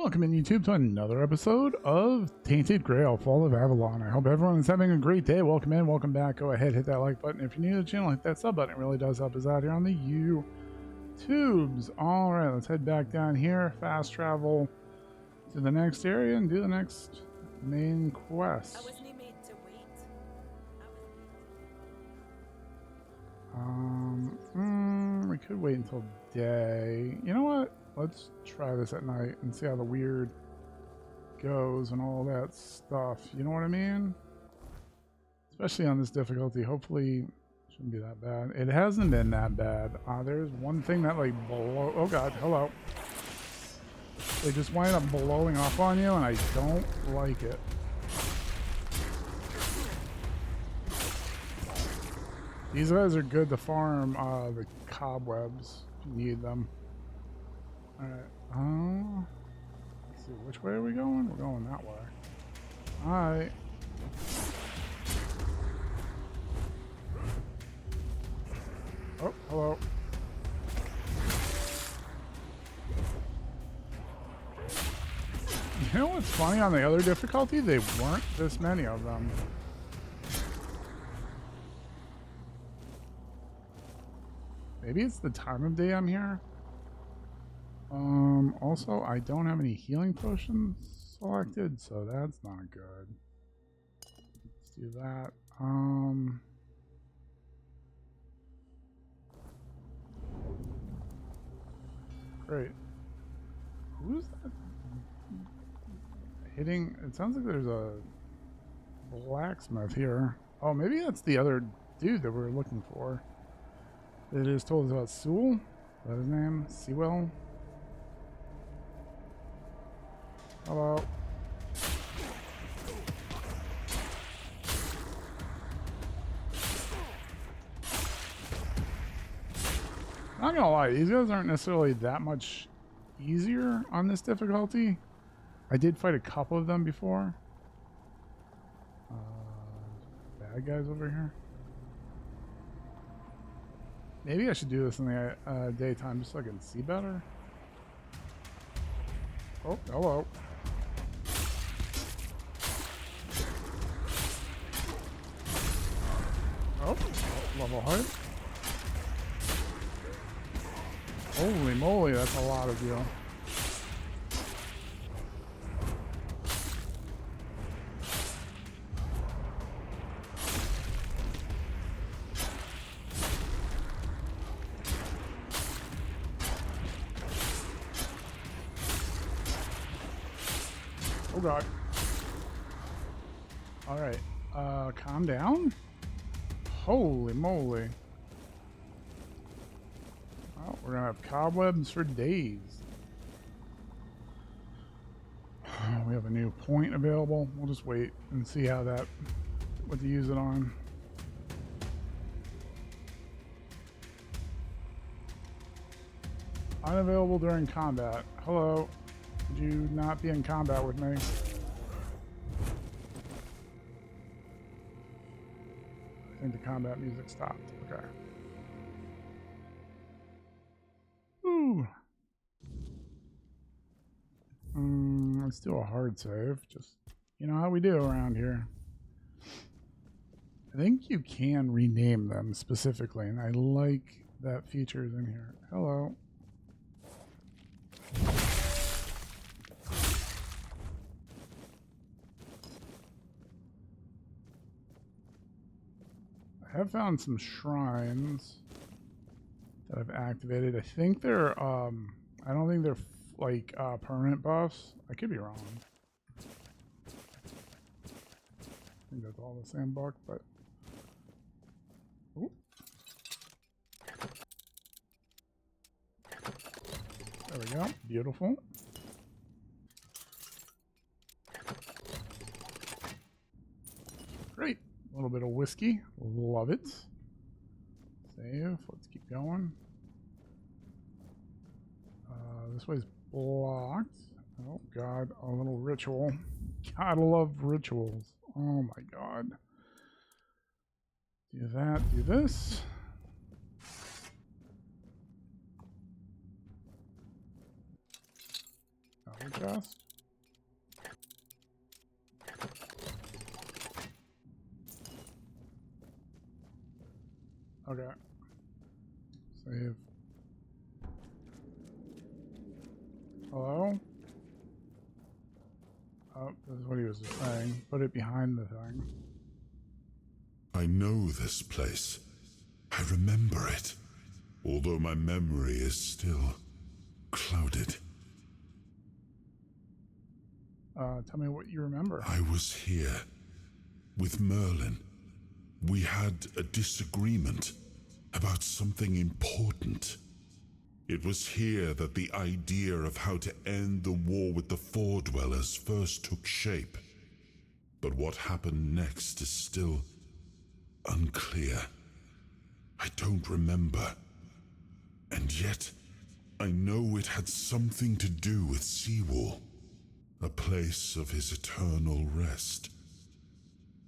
Welcome in YouTube to another episode of Tainted Grail, Fall of Avalon. I hope everyone is having a great day. Welcome in, welcome back. Go ahead, hit that like button. If you're new to the channel, hit that sub button. It really does help us out here on the YouTubes. All right, let's head back down here, fast travel to the next area and do the next main quest. We could wait until day. You know what? Let's try this at night and see how the weird goes and all that stuff. You know what I mean? Especially on this difficulty. Hopefully, it shouldn't be that bad. It hasn't been that bad. There's one thing that like oh god, hello. They just wind up blowing up on you and I don't like it. These guys are good to farm the cobwebs if you need them. Alright, let's see, which way are we going? We're going that way. Alright. Oh, hello. You know what's funny? On the other difficulty, they weren't this many of them. Maybe it's the time of day I'm here. Also, I don't have any healing potions selected, so that's not good. Let's do that. Great. Who's that hitting? It sounds like there's a blacksmith here. Oh, maybe that's the other dude that we're looking for. They just told us about Sewell. Is that his name? Sewell? Hello. Not gonna lie, these guys aren't necessarily that much easier on this difficulty. I did fight a couple of them before. Bad guys over here. Maybe I should do this in the daytime just so I can see better. Oh, hello. Oh, level height. Holy moly, that's a lot of you. Oh god. Alright. Calm down. Holy moly. Oh, we're gonna have cobwebs for days. We have a new point available. We'll just wait and see how that, what to use it on. Unavailable during combat. Hello. Could you not be in combat with me? I think the combat music stopped. Okay. Ooh. Let's do a hard save. Just, you know how we do around here. I think you can rename them specifically, and I like that feature is in here. Hello. I have found some shrines that I've activated. I think they're, I don't think they're like permanent buffs. I could be wrong. I think that's all the same book, but. Ooh. There we go. Beautiful. Great. A little bit of whiskey. Love it. Save. Let's keep going. This way's blocked. Oh god, a little ritual. Gotta love rituals. Oh my god. Do that, do this. Chest. Okay. Save. Hello? Oh, this is what he was just saying. Put it behind the thing. I know this place. I remember it, although my memory is still clouded. Tell me what you remember. I was here with Merlin. We had a disagreement about something important. It was here that the idea of how to end the war with the Four-Dwellers first took shape. But what happened next is still unclear. I don't remember. And yet, I know it had something to do with Seawall, a place of his eternal rest.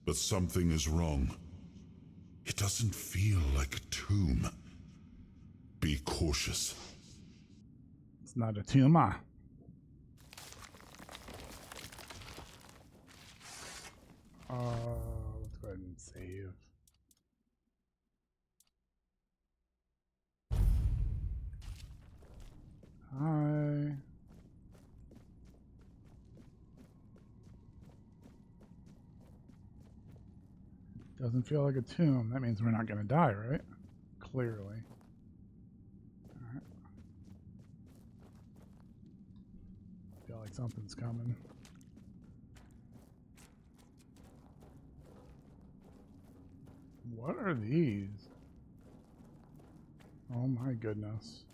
But something is wrong. It doesn't feel like a tomb. Be cautious. It's not a tumor. Let's go ahead and save. Hi. Doesn't feel like a tomb. That means we're not going to die, right? Clearly. Alright. Feel like something's coming. What are these? Oh my goodness.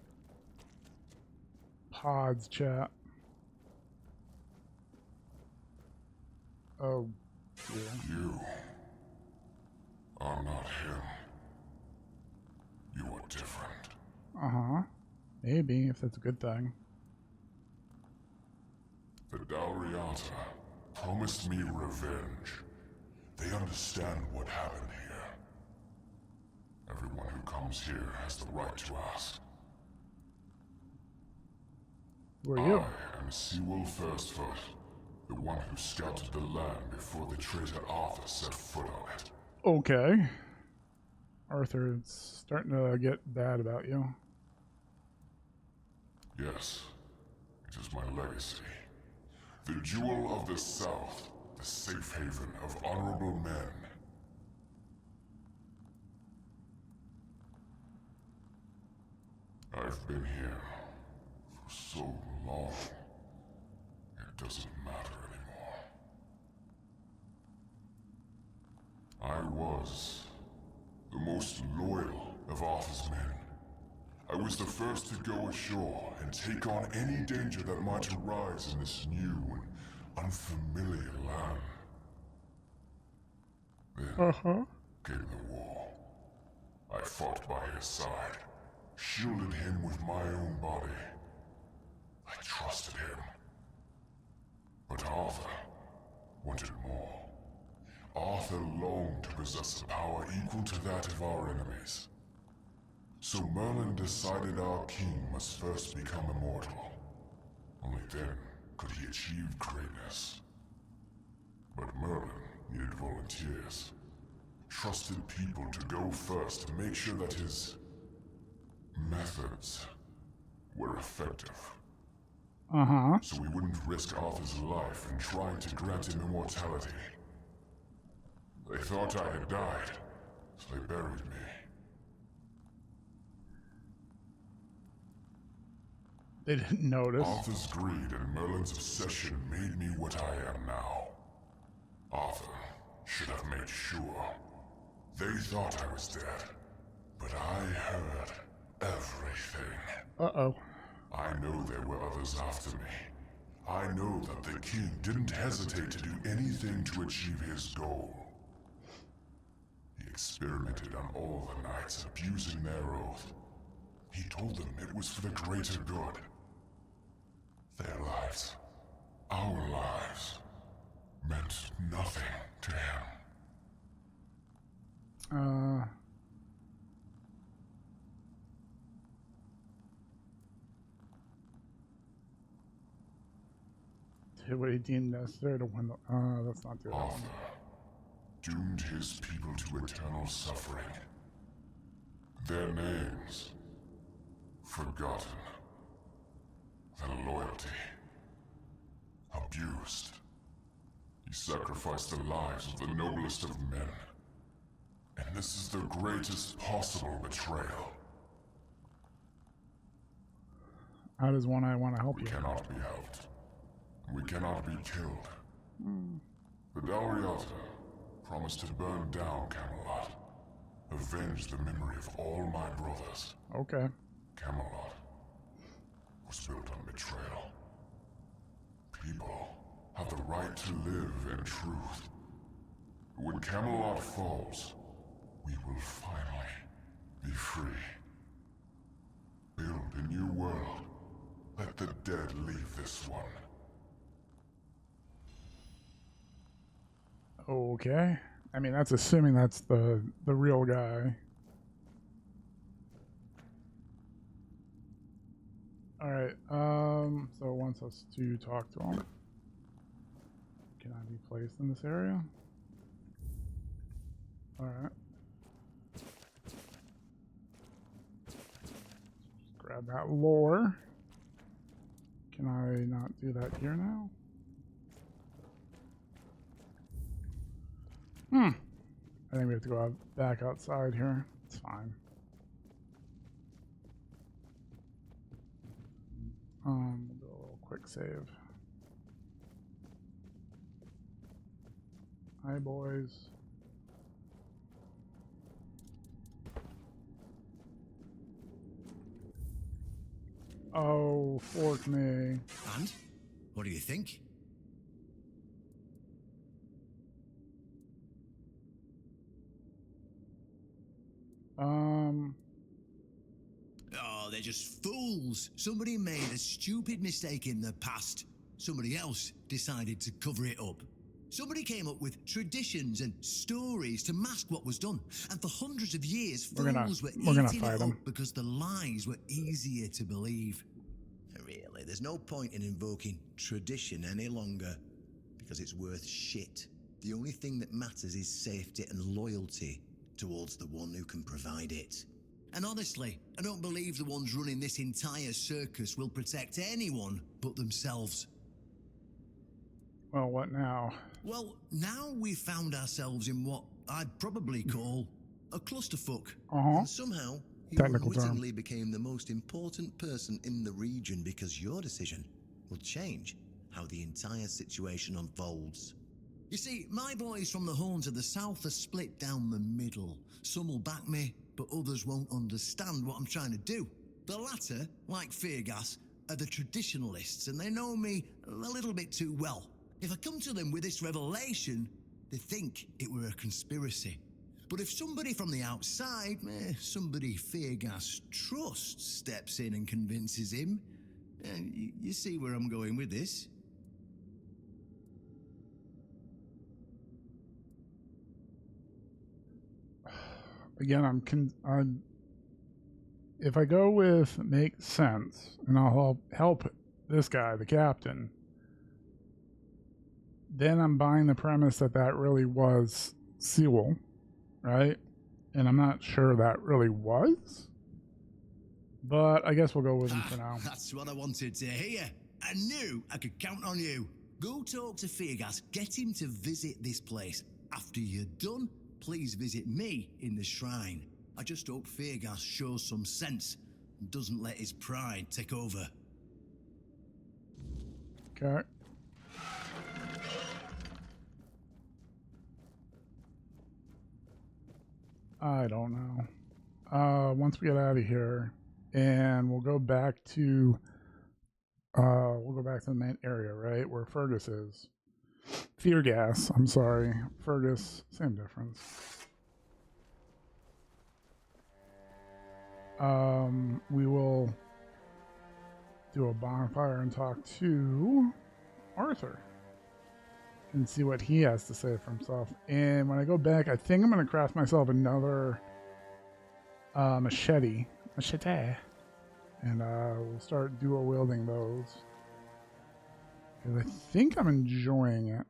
Pods, chat. Oh, dear. You are not him. You are different. Uh-huh. Maybe, if that's a good thing. The Dalriata promised me revenge. They understand what happened here. Everyone who comes here has the right to ask. Who are you? I am Seawall Firstfoot, the one who scouted the land before the traitor Arthur set foot on it. Okay. Arthur, it's starting to get bad about you. Yes, it is my legacy. The jewel of the South, the safe haven of honorable men. I've been here for so long, it doesn't matter anymore. I was the most loyal of Arthur's men. I was the first to go ashore and take on any danger that might arise in this new and unfamiliar land. Then came the war. I fought by his side, shielded him with my own body. I trusted him. But Arthur wanted more. Arthur longed to possess a power equal to that of our enemies. So Merlin decided our king must first become immortal. Only then could he achieve greatness. But Merlin needed volunteers. Trusted people to go first to make sure that his methods were effective. So we wouldn't risk Arthur's life in trying to grant him immortality. They thought I had died, so they buried me. They didn't notice. Arthur's greed and Merlin's obsession made me what I am now. Arthur should have made sure. They thought I was dead, but I heard everything. Uh-oh. I know there were others after me. I know that the king didn't hesitate to do anything to achieve his goal. He experimented on all the knights, abusing their oath. He told them it was for the greater good. Their lives, our lives, meant nothing to him. did what he deemed necessary to win the... let's not do that one. Doomed his people to eternal suffering. Their names forgotten. Their loyalty abused. He sacrificed the lives of the noblest of men. And this is the greatest possible betrayal. How does One Eye want to help We you? cannot be helped. We cannot be killed. The Dalriata promised to burn down Camelot. Avenge the memory of all my brothers. Okay. Camelot was built on betrayal. People have the right to live in truth. When Camelot falls, we will finally be free. Build a new world. Let the dead leave this one. Okay. I mean, that's assuming that's the real guy. Alright, so it wants us to talk to him. Can I be placed in this area? Alright. Grab that lore. Can I not do that here now? I think we have to go back outside here. It's fine. Do a little quick save. Hi, boys. Oh, fork me. And? What do you think? Oh, they're just fools. Somebody made a stupid mistake in the past. Somebody else decided to cover it up. Somebody came up with traditions and stories to mask what was done. And for hundreds of years, fools were eating it up because the lies were easier to believe. Really, there's no point in invoking tradition any longer, because it's worth shit. The only thing that matters is safety and loyalty towards the one who can provide it. And honestly, I don't believe the ones running this entire circus will protect anyone but themselves. Well, what now? Well, now we've found ourselves in what I'd probably call a clusterfuck. And somehow, you unwittingly became the most important person in the region because your decision will change how the entire situation unfolds. You see, my boys from the horns of the south are split down the middle. Some will back me, but others won't understand what I'm trying to do. The latter, like Feargas, are the traditionalists, and they know me a little bit too well. If I come to them with this revelation, they think it were a conspiracy. But if somebody from the outside, somebody Feargas trusts, steps in and convinces him, you see where I'm going with this? Again, if I go with make sense, and I'll help this guy, the captain, then I'm buying the premise that that really was Sewell, right? And I'm not sure that really was, but I guess we'll go with him for now. That's what I wanted to hear. I knew I could count on you. Go talk to Feargas, get him to visit this place. After you're done, please visit me in the shrine. I just hope Feargas shows some sense and doesn't let his pride take over. Okay. I don't know. Once we get out of here, and we'll go back to the main area, right, where Fergus is. Feargas, I'm sorry. Fergus, same difference. We will do a bonfire and talk to Arthur and see what he has to say for himself. And when I go back, I think I'm going to craft myself another machete, and we'll start dual wielding those. 'Cause I think I'm enjoying it.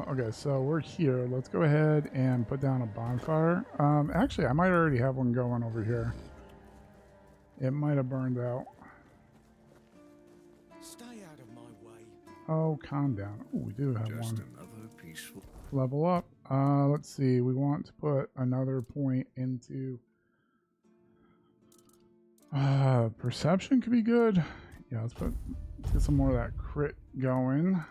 Okay, so we're here. Let's go ahead and put down a bonfire. Actually, I might already have one going over here. It might have burned out. Stay out of my way. Oh, calm down. Oh, we do have Just one. another peaceful. Level up. Let's see. We want to put another point into perception could be good. Yeah, let's get some more of that crit going.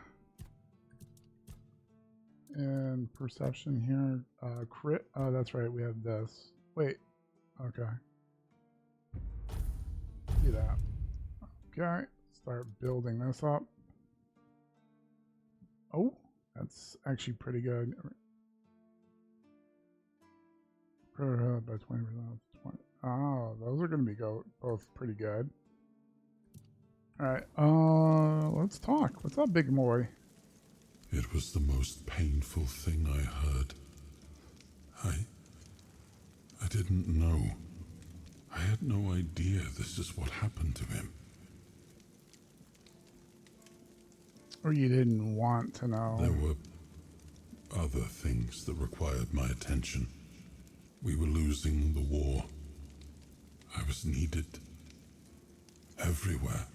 And perception here. Crit. Oh, that's right. We have this. Wait. Okay. See that. Okay. Start building this up. Oh, that's actually pretty good. By 20%. Oh, those are going to be both pretty good. All right. Let's talk. What's up, big boy? It was the most painful thing I heard. I didn't know. I had no idea this is what happened to him. Or you didn't want to know. There were other things that required my attention. We were losing the war. I was needed everywhere.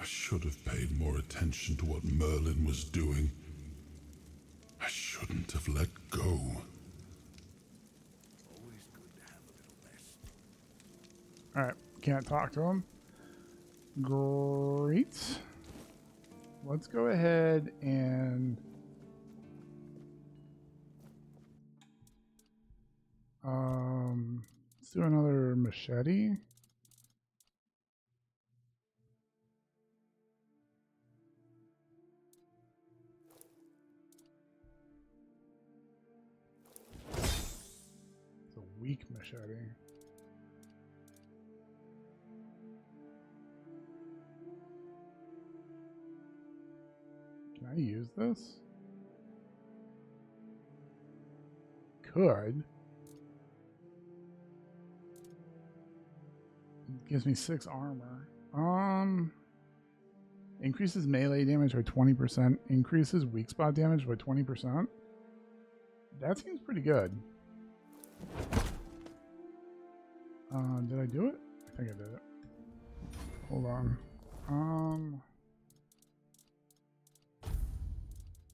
I should have paid more attention to what Merlin was doing. I shouldn't have let go. Always good to have a little rest. Alright, can't talk to him. Great. Let's go ahead and let's do another machete. It's a weak machete. Can I use this? Could. It gives me 6 armor. Increases melee damage by 20%. Increases weak spot damage by 20%. That seems pretty good. Did I do it? I think I did it. Hold on.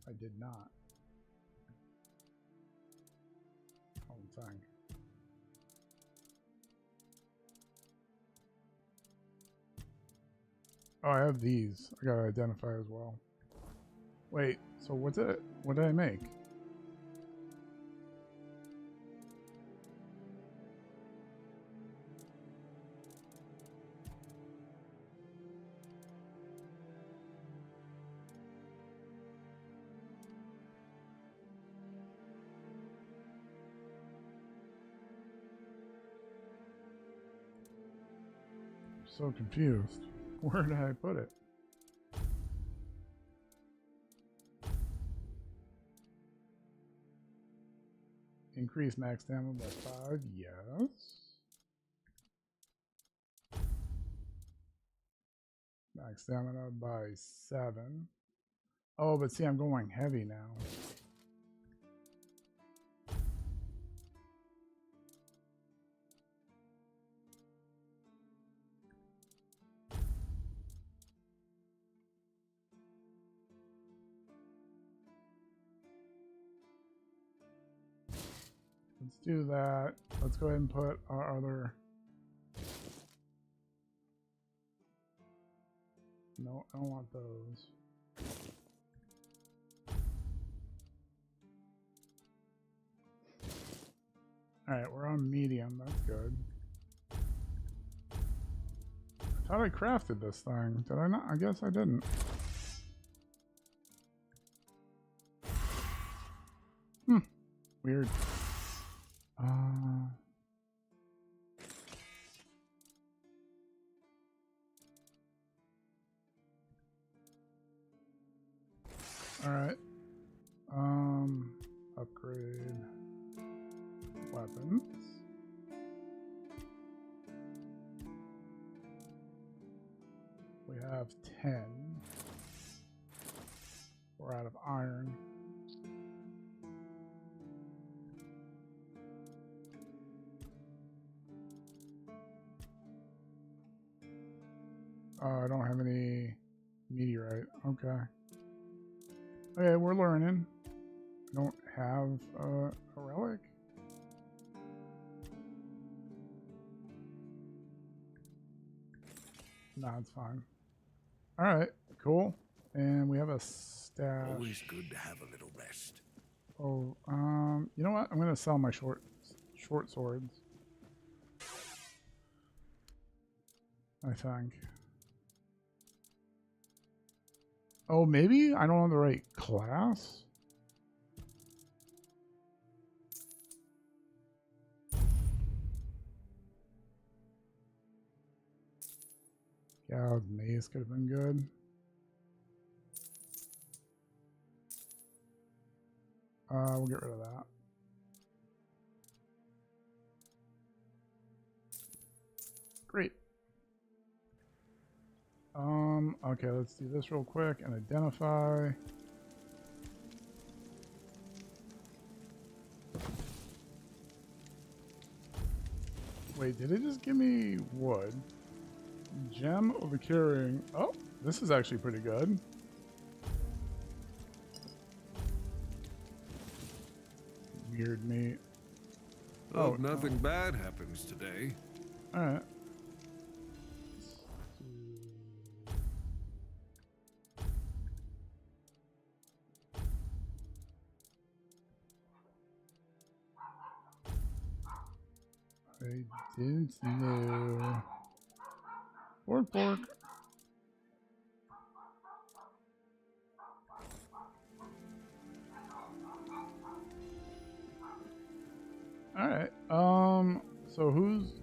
I did not. Hold on. Oh, I have these. I gotta identify as well. Wait, so what's it? What did I make? So confused. Where did I put it? Increase max damage by 5, yes. Max stamina by 7. Oh, but see, I'm going heavy now. Let's do that. Let's go ahead and put our other... No, I don't want those. Alright, we're on medium. That's good. I thought I crafted this thing. Did I not? I guess I didn't. Weird. Alright. Upgrade weapons. We have 10. 4 out of iron. I don't have any meteorite. Okay. Okay, we're learning. I don't have a relic. Nah, it's fine. All right, cool. And we have a stash. Always good to have a little rest. Oh, you know what? I'm gonna sell my short swords. I think. Oh, maybe I don't have the right class. Yeah, mace could have been good. We'll get rid of that. Great. Okay, let's do this real quick and identify. Wait, did it just give me wood? Gem of the carrying. Oh, this is actually pretty good. Weird meat. Oh, nothing bad happens today. All right. I didn't know. Pork. All right. So who's?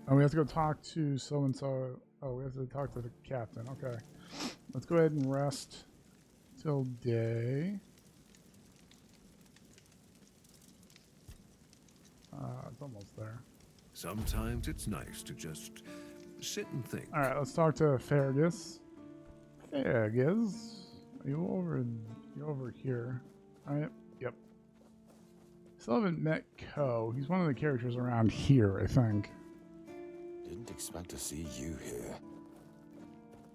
Oh, we have to go talk to so and so. Oh, we have to talk to the captain. Okay. Let's go ahead and rest till day. It's almost there. Sometimes it's nice to just sit and think. All right, let's talk to Fergus. Fergus, you're over here, right? Yep. Still haven't met Ko. He's one of the characters around here, I think. Didn't expect to see you here.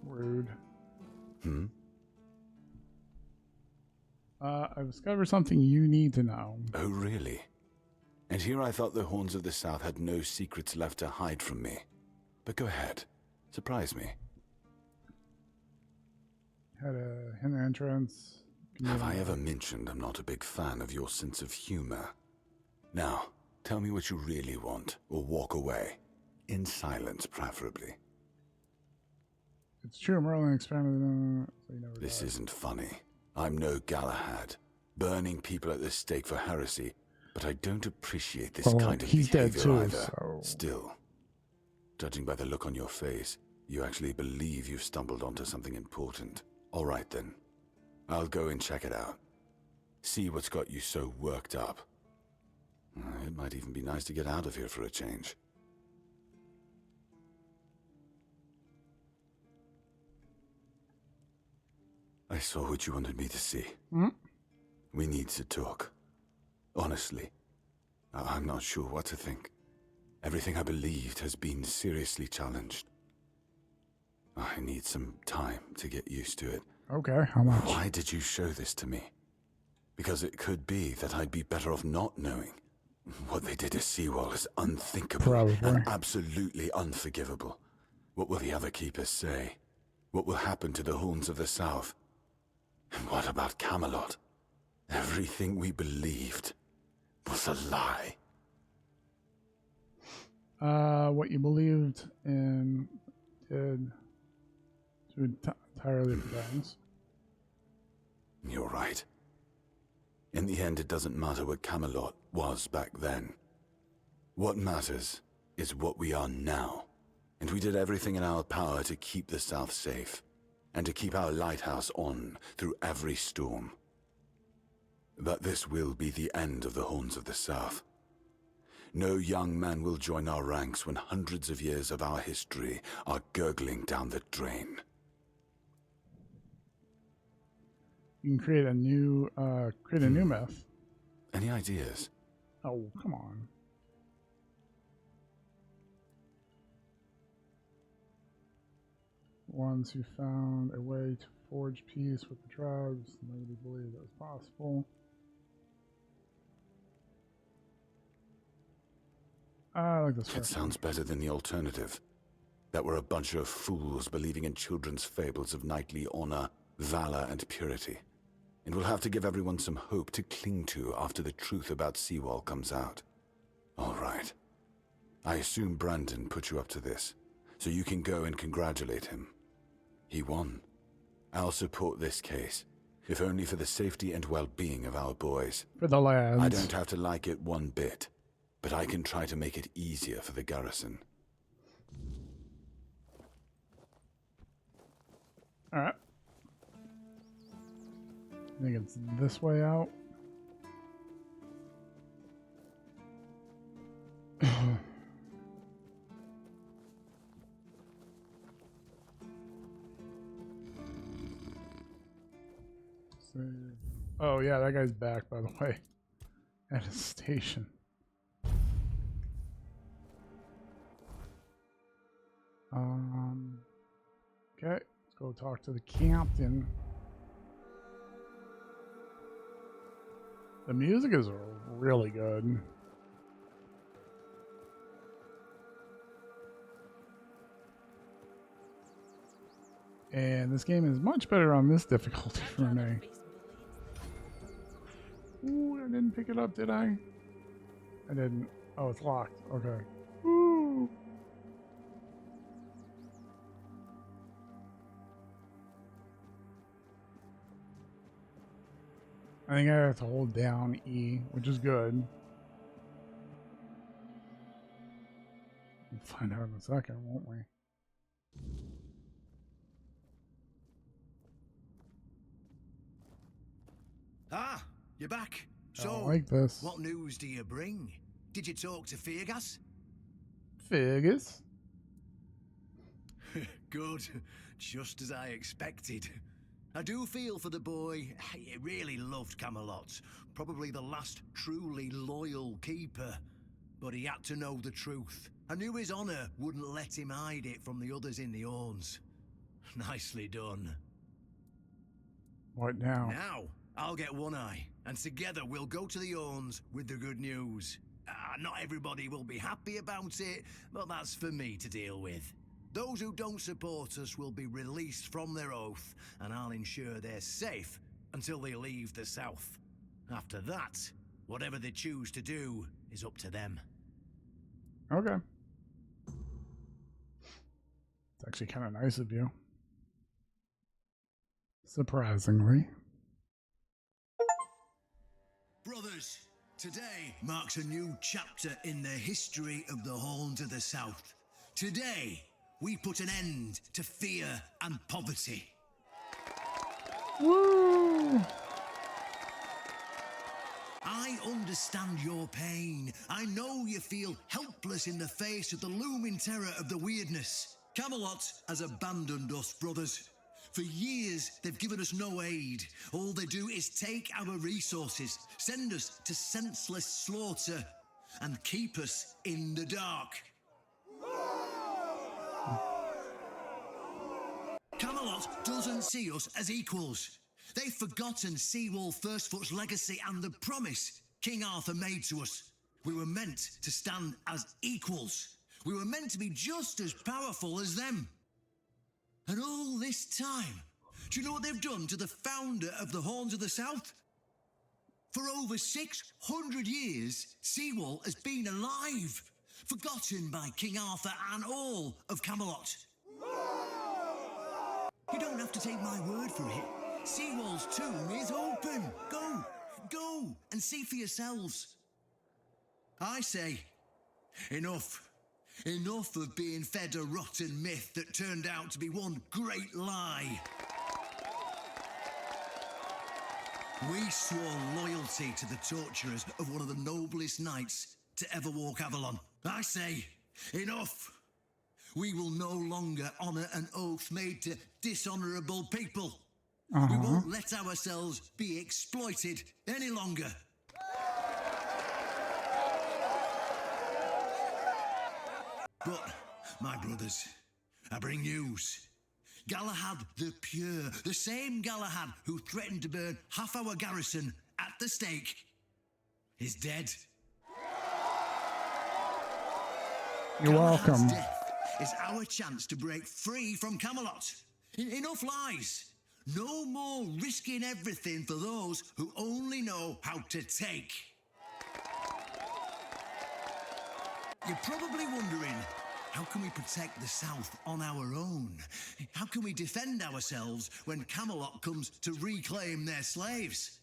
Rude. Hmm? I've discovered something you need to know. Oh, really? And here I thought the Horns of the South had no secrets left to hide from me. But go ahead. Surprise me. Had a hidden entrance. Have I ever mentioned I'm not a big fan of your sense of humor? Now, tell me what you really want, or walk away. In silence, preferably. It's true, Merlin experimented on it, so you never This died. isn't funny. I'm no Galahad, burning people at the stake for heresy, but I don't appreciate this kind of he's dead behavior too, either. so... Still, judging by the look on your face, you actually believe you've stumbled onto something important. All right then. I'll go and check it out. See what's got you so worked up. It might even be nice to get out of here for a change. I saw what you wanted me to see. Hmm? We need to talk. Honestly, I'm not sure what to think. Everything I believed has been seriously challenged. I need some time to get used to it. Okay, how much? Why did you show this to me? Because it could be that I'd be better off not knowing. What they did to Seawall is unthinkable. Probably. And absolutely unforgivable. What will the other keepers say? What will happen to the Horns of the South? And what about Camelot? Everything we believed was a lie. What you believed in did two entirely different things. You're right. In the end, it doesn't matter what Camelot was back then. What matters is what we are now. And we did everything in our power to keep the South safe, and to keep our lighthouse on through every storm. But this will be the end of the Horns of the South. No young man will join our ranks when hundreds of years of our history are gurgling down the drain. You can create a new myth. Any ideas? Oh, come on. Ones who found a way to forge peace with the tribes. Nobody believed that was possible. I like this. It sounds better than the alternative. That we're a bunch of fools believing in children's fables of knightly honor, valor, and purity. And we'll have to give everyone some hope to cling to after the truth about Seawall comes out. All right. I assume Brandon put you up to this, so you can go and congratulate him. He won. I'll support this case, if only for the safety and well-being of our boys. For the lads. I don't have to like it one bit, but I can try to make it easier for the garrison. Alright. I think it's this way out. Oh yeah, that guy's back, by the way, at his station. Okay, let's go talk to the captain. The music is really good. And this game is much better on this difficulty for me. Ooh, I didn't pick it up, did I? I didn't. Oh, it's locked. Okay. Ooh. I think I have to hold down E, which is good. We'll find out in a second, won't we? Ah, you're back. I So, don't like this. what news do you bring? Did you talk to Fergus? Fergus? Good. Just as I expected. I do feel for the boy. He really loved Camelot. Probably the last truly loyal keeper. But he had to know the truth. I knew his honor wouldn't let him hide it from the others in the Orns. Nicely done. What now? Now, I'll get One Eye, and together we'll go to the Orns with the good news. Not everybody will be happy about it, but that's for me to deal with. Those who don't support us will be released from their oath, and I'll ensure they're safe until they leave the south. After that, whatever they choose to do is up to them. Okay. It's actually kind of nice of you. Surprisingly. Brothers, today marks a new chapter in the history of the Horn to the South. Today, we put an end to fear and poverty. Woo! I understand your pain. I know you feel helpless in the face of the looming terror of the Wyrdness. Camelot has abandoned us, brothers. For years, they've given us no aid. All they do is take our resources, send us to senseless slaughter, and keep us in the dark. Camelot doesn't see us as equals. They've forgotten Seawall Firstfoot's legacy and the promise King Arthur made to us. We were meant to stand as equals. We were meant to be just as powerful as them. And all this time, do you know what they've done to the founder of the Horns of the South? For over 600 years, Seawall has been alive, forgotten by King Arthur and all of Camelot. You don't have to take my word for it. Seawall's tomb is open. Go and see for yourselves. I say, enough. Enough of being fed a rotten myth that turned out to be one great lie. We swore loyalty to the torturers of one of the noblest knights to ever walk Avalon. I say, enough. We will no longer honor an oath made to dishonorable people. We won't let ourselves be exploited any longer. But, my brothers, I bring news. Galahad the Pure, the same Galahad who threatened to burn half our garrison at the stake, is dead. You're welcome. Death is our chance to break free from Camelot. Enough lies. No more risking everything for those who only know how to take. You're probably wondering, how can we protect the South on our own? How can we defend ourselves when Camelot comes to reclaim their slaves?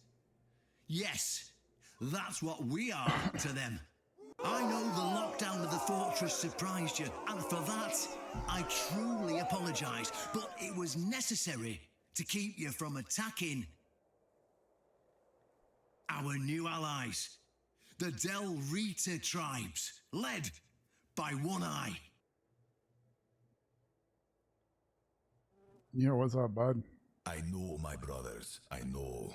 Yes, that's what we are to them. I know the lockdown of the fortress surprised you, and for that, I truly apologize, but it was necessary to keep you from attacking our new allies, the Del Rita tribes, led by One Eye. Yeah, what's up, bud? I know, my brothers, I know.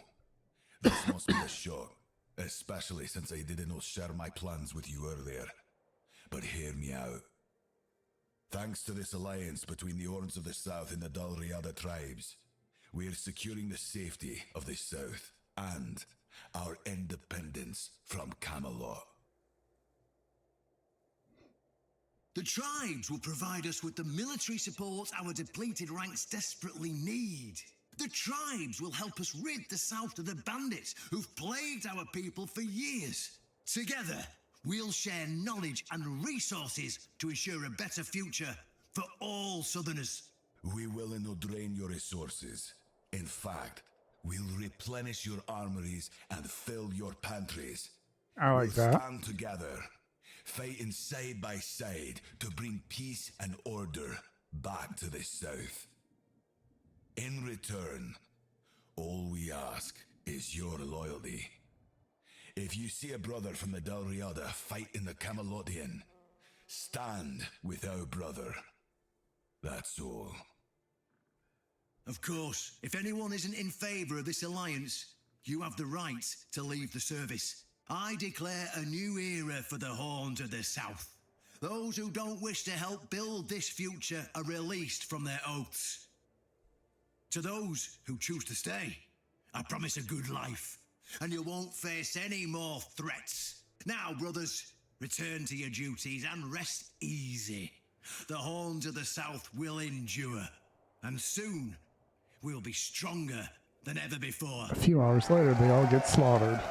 This must be a shock, especially since I didn't share my plans with you earlier. But hear me out. Thanks to this alliance between the Orns of the South and the Dalriada tribes, we are securing the safety of the South and our independence from Camelot. The tribes will provide us with the military support our depleted ranks desperately need. The tribes will help us rid the South of the bandits who've plagued our people for years. Together, we'll share knowledge and resources to ensure a better future for all Southerners. We will not drain your resources. In fact, we'll replenish your armories and fill your pantries. I like that. Stand together, fighting side by side to bring peace and order back to the South. In return, all we ask is your loyalty. If you see a brother from the Dalriada fighting the Camelotian, stand with our brother. That's all. Of course, if anyone isn't in favor of this alliance, you have the right to leave the service. I declare a new era for the Horns of the South. Those who don't wish to help build this future are released from their oaths. To those who choose to stay, I promise a good life, and you won't face any more threats. Now, brothers, return to your duties and rest easy. The Horns of the South will endure, and soon we'll be stronger than ever before. A few hours later, they all get slaughtered.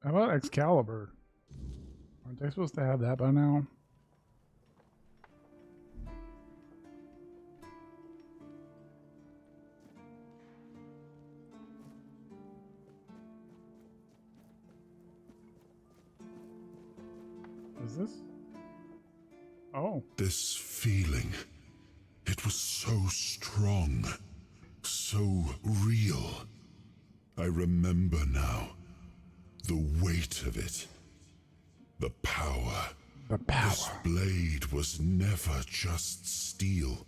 How about Excalibur? Aren't they supposed to have that by now? Is this? Oh. This feeling, it was so strong, so real. I remember now. The weight of it. The power. The power. This blade was never just steel.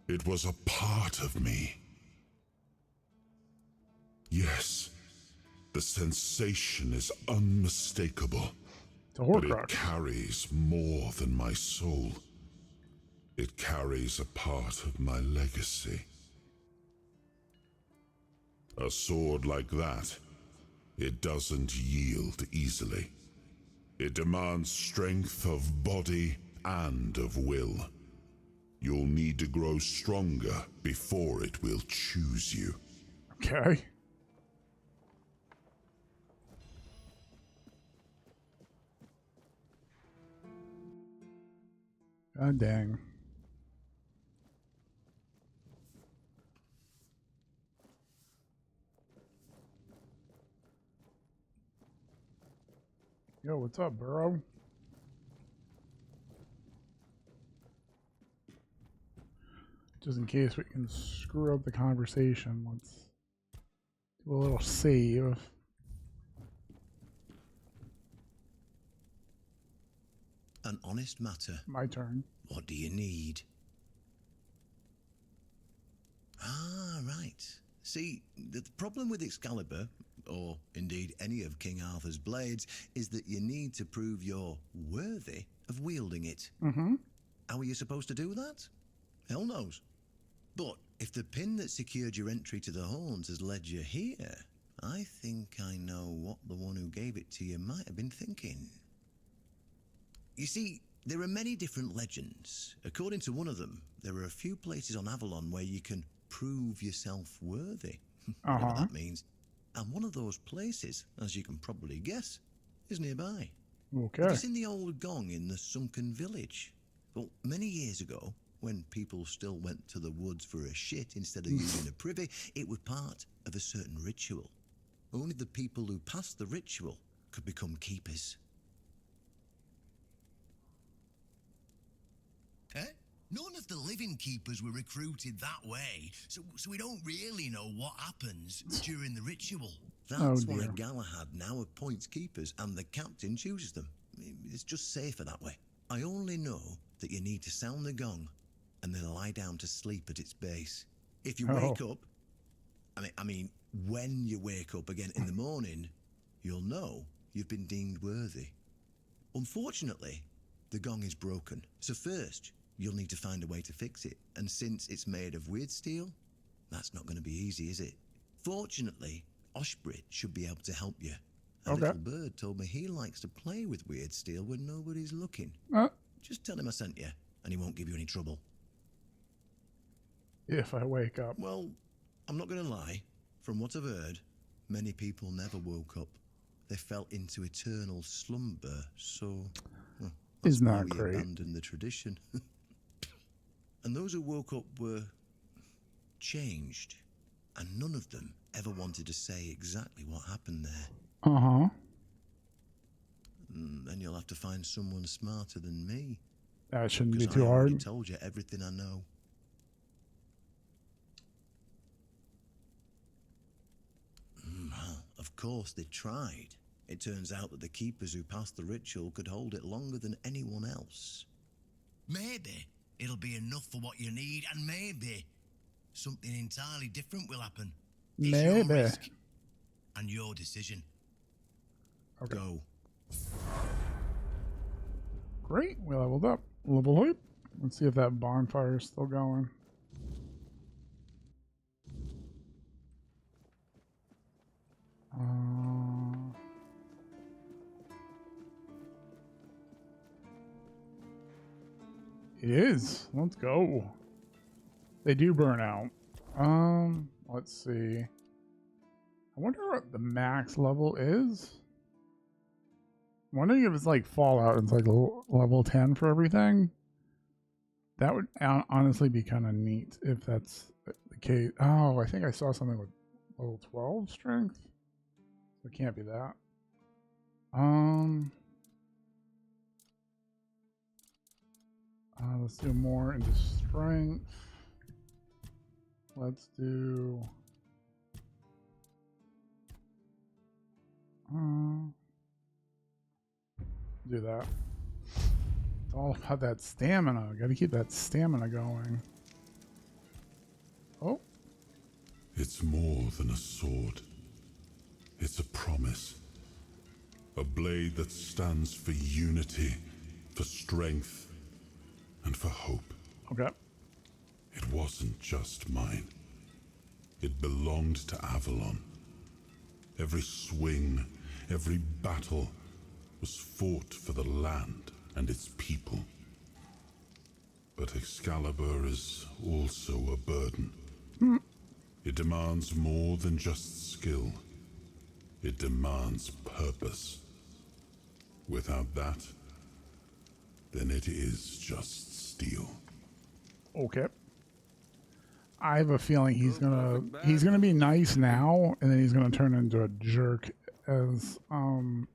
It was a part of me. Yes, the sensation is unmistakable. But it carries more than my soul. It carries a part of my legacy. A sword like that, it doesn't yield easily. It demands strength of body and of will. You'll need to grow stronger before it will choose you. Okay. God dang. Yo, what's up, bro? Just in case we can screw up the conversation, let's do a little save. An honest matter. My turn. What do you need? Ah, right. See, the problem with Excalibur, or indeed any of King Arthur's blades, is that you need to prove you're worthy of wielding it. Mm-hmm. How are you supposed to do that? Hell knows. But if the pin that secured your entry to the horns has led you here, I think I know what the one who gave it to you might have been thinking. You see, there are many different legends. According to one of them, there are a few places on Avalon where you can prove yourself worthy. Whatever that means. And one of those places, as you can probably guess, is nearby. Okay. Have you seen the old gong in the sunken village? Well, many years ago, when people still went to the woods for a shit instead of using a privy, it was part of a certain ritual. Only the people who passed the ritual could become keepers. Eh? None of the living keepers were recruited that way, so we don't really know what happens during the ritual. That's why Galahad now appoints keepers and the captain chooses them. It's just safer that way. I only know that you need to sound the gong and then lie down to sleep at its base. If you wake up, I mean, when you wake up again in the morning, you'll know you've been deemed worthy. Unfortunately, the gong is broken, so first you'll need to find a way to fix it, and since it's made of weird steel, that's not going to be easy, is it? Fortunately, Oshbrit should be able to help you. A little bird told me he likes to play with weird steel when nobody's looking. Just tell him I sent you, and he won't give you any trouble. If I wake up. Well, I'm not going to lie. From what I've heard, many people never woke up. They fell into eternal slumber, so... Well, isn't that we great? Abandoned the tradition. And those who woke up were changed, and none of them ever wanted to say exactly what happened there. Then you'll have to find someone smarter than me. That shouldn't be I too already hard. told you everything I know. Well, of course they tried. It turns out that the keepers who passed the ritual could hold it longer than anyone else. Maybe it'll be enough for what you need, and maybe something entirely different will happen. It's your risk and your decision. Go. Great, we leveled up. Level up. Let's see if that bonfire is still going. It is. Let's go. They do burn out. Let's see. I wonder what the max level is. I'm wondering if it's like Fallout. It's like level 10 for everything. That would honestly be kind of neat if that's the case. Oh, I think I saw something with level 12 strength. So it can't be that. Let's do more into strength. Let's do that. It's all about that stamina. Got to keep that stamina going. Oh. It's more than a sword. It's a promise. A blade that stands for unity, for strength, and for hope. Okay. It wasn't just mine. It belonged to Avalon. Every swing, every battle was fought for the land and its people. But Excalibur is also a burden. It demands more than just skill. It demands purpose. Without that, then it is just steel. Okay. I have a feeling he's gonna be nice now, and then he's gonna turn into a jerk as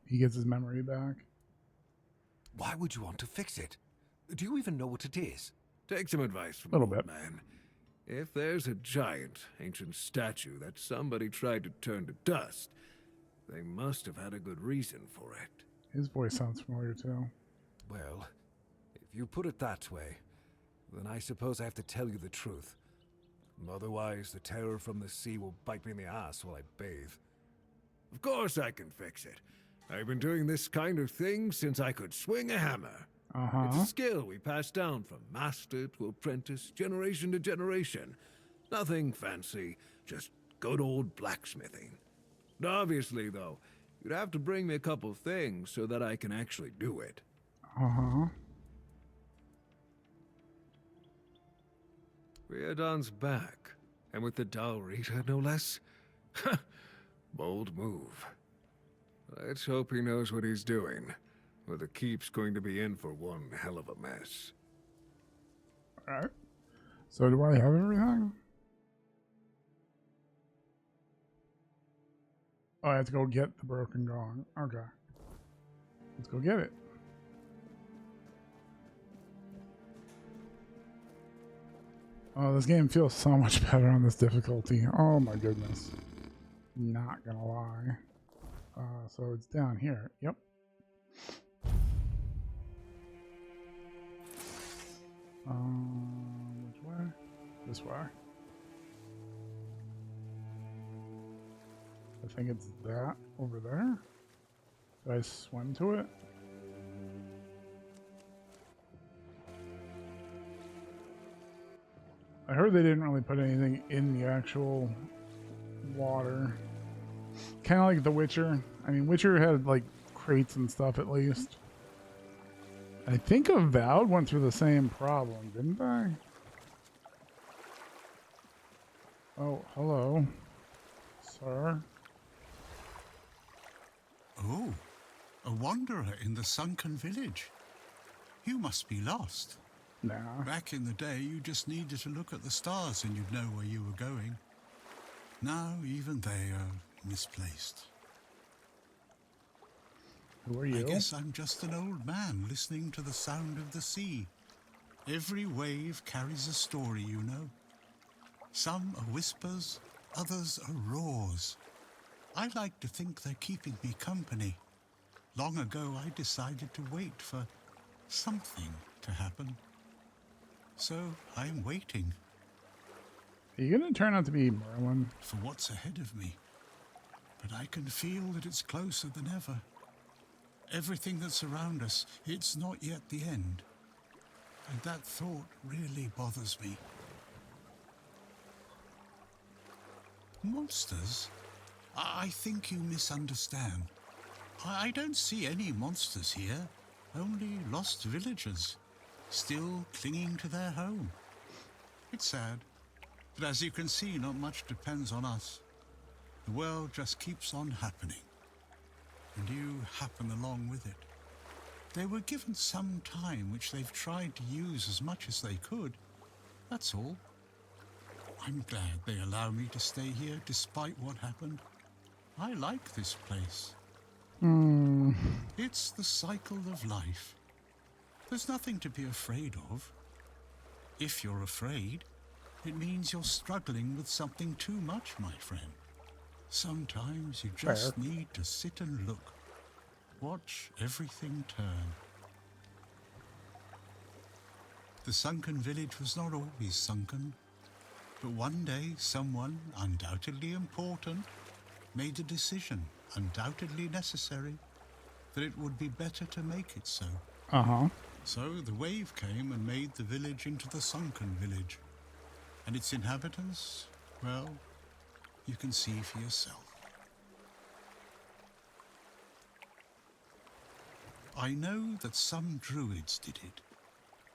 he gets his memory back. Why would you want to fix it? Do you even know what it is? Take some advice from a little bit, man. If there's a giant ancient statue that somebody tried to turn to dust, they must have had a good reason for it. His voice sounds familiar too. Well, if you put it that way, then I suppose I have to tell you the truth. Otherwise, the terror from the sea will bite me in the ass while I bathe. Of course I can fix it. I've been doing this kind of thing since I could swing a hammer. It's a skill we pass down from master to apprentice, generation to generation. Nothing fancy, just good old blacksmithing. Obviously, though, you'd have to bring me a couple things so that I can actually do it. Wyrdness back, and with the Dalrita, no less. Bold move. Let's hope he knows what he's doing, or the keep's going to be in for one hell of a mess. Alright. So do I have everything? Oh, I have to go get the broken gong. Okay. Let's go get it. Oh, this game feels so much better on this difficulty. Oh my goodness. Not gonna lie. So it's down here. Yep. Which way? This way. I think it's that over there. Do I swim to it? I heard they didn't really put anything in the actual water. Kind of like The Witcher. I mean, Witcher had like crates and stuff at least. I think Avowed went through the same problem, didn't they? Oh, hello, sir. Oh, a wanderer in the sunken village. You must be lost. Nah. Back in the day, you just needed to look at the stars and you'd know where you were going. Now, even they are misplaced. Who are you? I guess I'm just an old man listening to the sound of the sea. Every wave carries a story, you know. Some are whispers, others are roars. I like to think they're keeping me company. Long ago, I decided to wait for something to happen. So I'm waiting. Are you gonna turn out to be Merlin? For what's ahead of me. But I can feel that it's closer than ever. Everything that's around us, it's not yet the end. And that thought really bothers me. Monsters? I think you misunderstand. I don't see any monsters here, only lost villagers, still clinging to their home. It's sad, but as you can see, not much depends on us. The world just keeps on happening, and you happen along with it. They were given some time which they've tried to use as much as they could. That's all. I'm glad they allow me to stay here despite what happened. I like this place. It's the cycle of life. There's nothing to be afraid of. If you're afraid, it means you're struggling with something too much, my friend. Sometimes you just need to sit and look. Watch everything turn. The sunken village was not always sunken, but one day someone, undoubtedly important, made a decision, undoubtedly necessary, that it would be better to make it so. So the wave came and made the village into the sunken village. And its inhabitants, well, you can see for yourself. I know that some druids did it.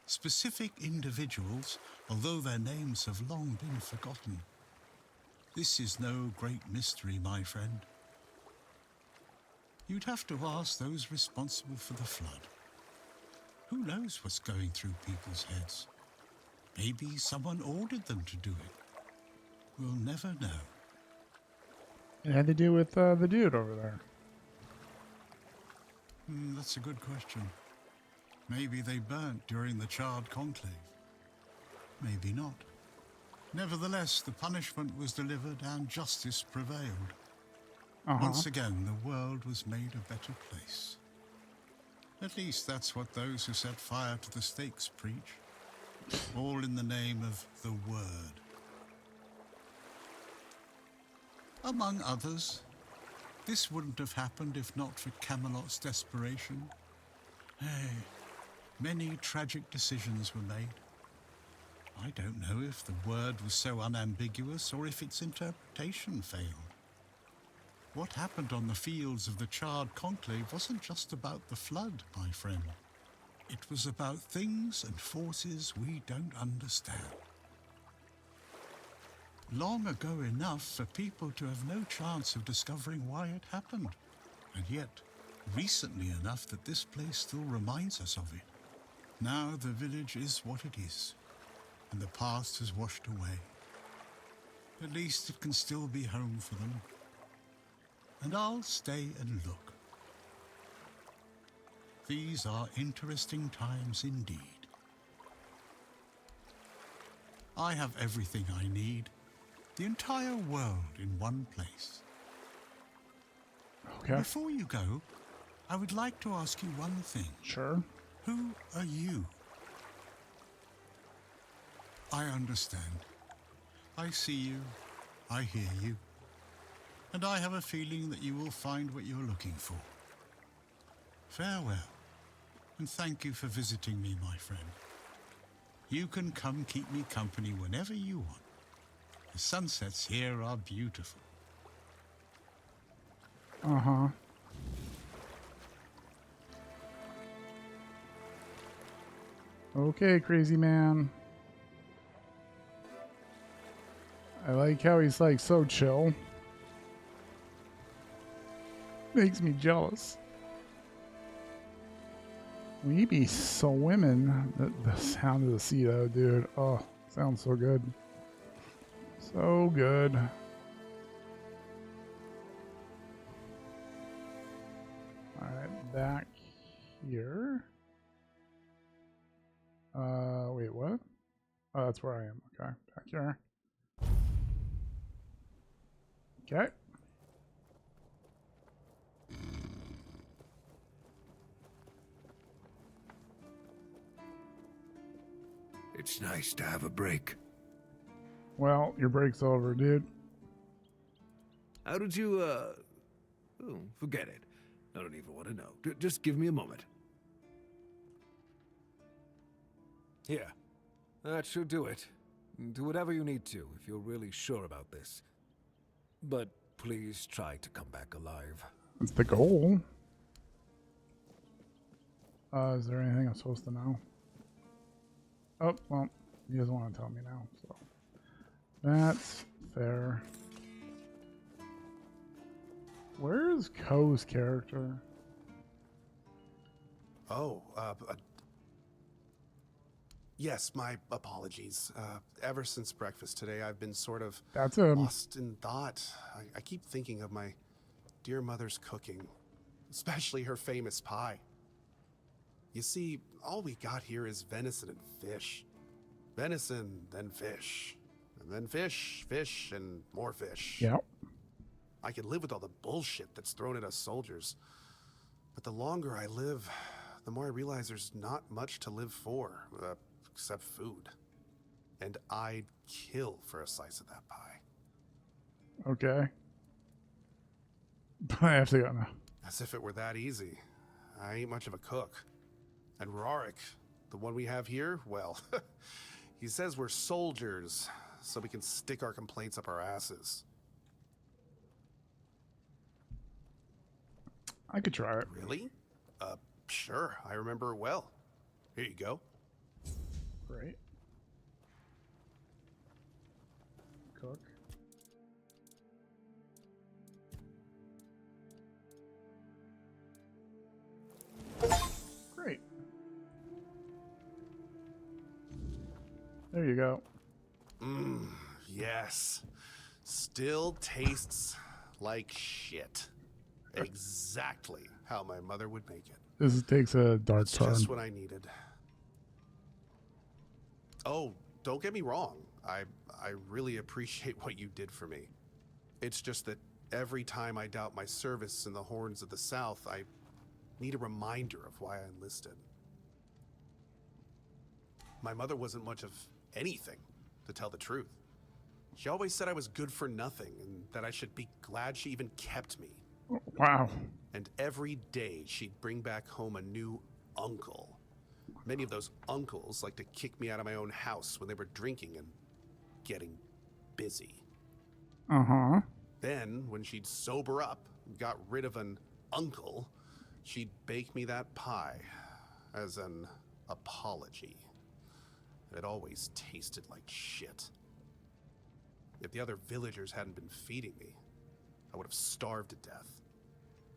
Specific individuals, although their names have long been forgotten. This is no great mystery, my friend. You'd have to ask those responsible for the flood. Who knows what's going through people's heads? Maybe someone ordered them to do it. We'll never know. It had to do with the dude over there. That's a good question. Maybe they burnt during the Charred Conclave. Maybe not. Nevertheless, the punishment was delivered and justice prevailed. Once again, the world was made a better place. At least that's what those who set fire to the stakes preach. All in the name of the Word. Among others, this wouldn't have happened if not for Camelot's desperation. Hey, many tragic decisions were made. I don't know if the Word was so unambiguous or if its interpretation failed. What happened on the fields of the Charred Conclave wasn't just about the flood, my friend. It was about things and forces we don't understand. Long ago enough for people to have no chance of discovering why it happened, and yet recently enough that this place still reminds us of it. Now the village is what it is, and the past has washed away. At least it can still be home for them. And I'll stay and look. These are interesting times indeed. I have everything I need. The entire world in one place. Okay. Before you go, I would like to ask you one thing. Sure. Who are you? I understand. I see you. I hear you. And I have a feeling that you will find what you're looking for. Farewell, and thank you for visiting me, my friend. You can come keep me company whenever you want. The sunsets here are beautiful. Uh-huh. Okay, crazy man. I like how he's like so chill. Makes me jealous. We be swimming. The sound of the sea though, dude. Oh, sounds so good. So good. Alright, back here. Wait, what? Oh, that's where I am. Okay, back here. Okay. It's nice to have a break. Well, your break's over, dude. How did you, oh, forget it. I don't even want to know. Just give me a moment. Here. That should do it. Do whatever you need to, if you're really sure about this. But please try to come back alive. That's the goal. Is there anything I'm supposed to know? Oh, well, he doesn't want to tell me now, so. That's fair. Where's Ko's character? Oh, yes, my apologies. Ever since breakfast today, I've been sort of That's lost in thought. I keep thinking of my dear mother's cooking, especially her famous pie. You see, all we got here is venison and fish. Venison, then fish. And then fish, fish, and more fish. Yep. I can live with all the bullshit that's thrown at us soldiers. But the longer I live, the more I realize there's not much to live for, except food. And I'd kill for a slice of that pie. Okay. I have to go now. As if it were that easy. I ain't much of a cook. And Rorik, the one we have here, well, he says we're soldiers, so we can stick our complaints up our asses. I could try it. Really? Sure, I remember it well. Here you go. Great. Cook. Great. There you go. Yes. Still tastes like shit. Exactly how my mother would make it. This takes a dark It's turn. just what I needed. Oh, don't get me wrong. I really appreciate what you did for me. It's just that every time I doubt my service in the Horns of the South, need a reminder of why I enlisted. My mother wasn't much of anything, to tell the truth. She always said I was good for nothing and that I should be glad she even kept me. Wow. And every day she'd bring back home a new uncle. Many of those uncles like to kick me out of my own house when they were drinking and getting busy. Uh-huh. Then, when she'd sober up and got rid of an uncle, she'd bake me that pie as an apology. It always tasted like shit. If the other villagers hadn't been feeding me, I would have starved to death.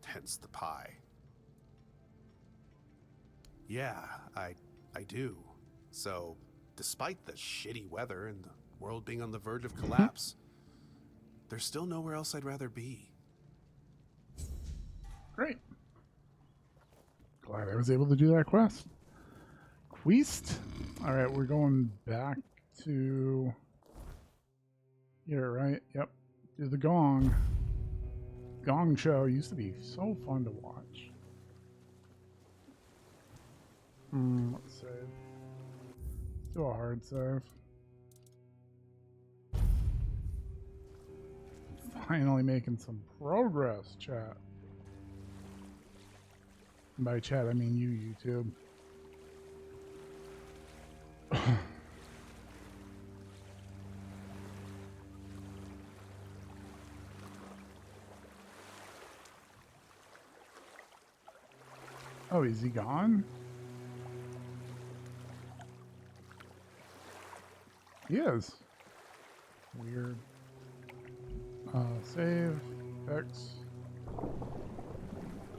Hence the pie. Yeah, I do. So, despite the shitty weather and the world being on the verge of collapse, there's still nowhere else I'd rather be. Great. Glad I was able to do that quest. Quest? Alright, we're going back to here, right? Yep. To the Gong. Gong show used to be so fun to watch. Let's save. Let's do a hard save. Finally making some progress, chat. And by chat, I mean you, YouTube. Oh, is he gone? He is. Weird. Save. X.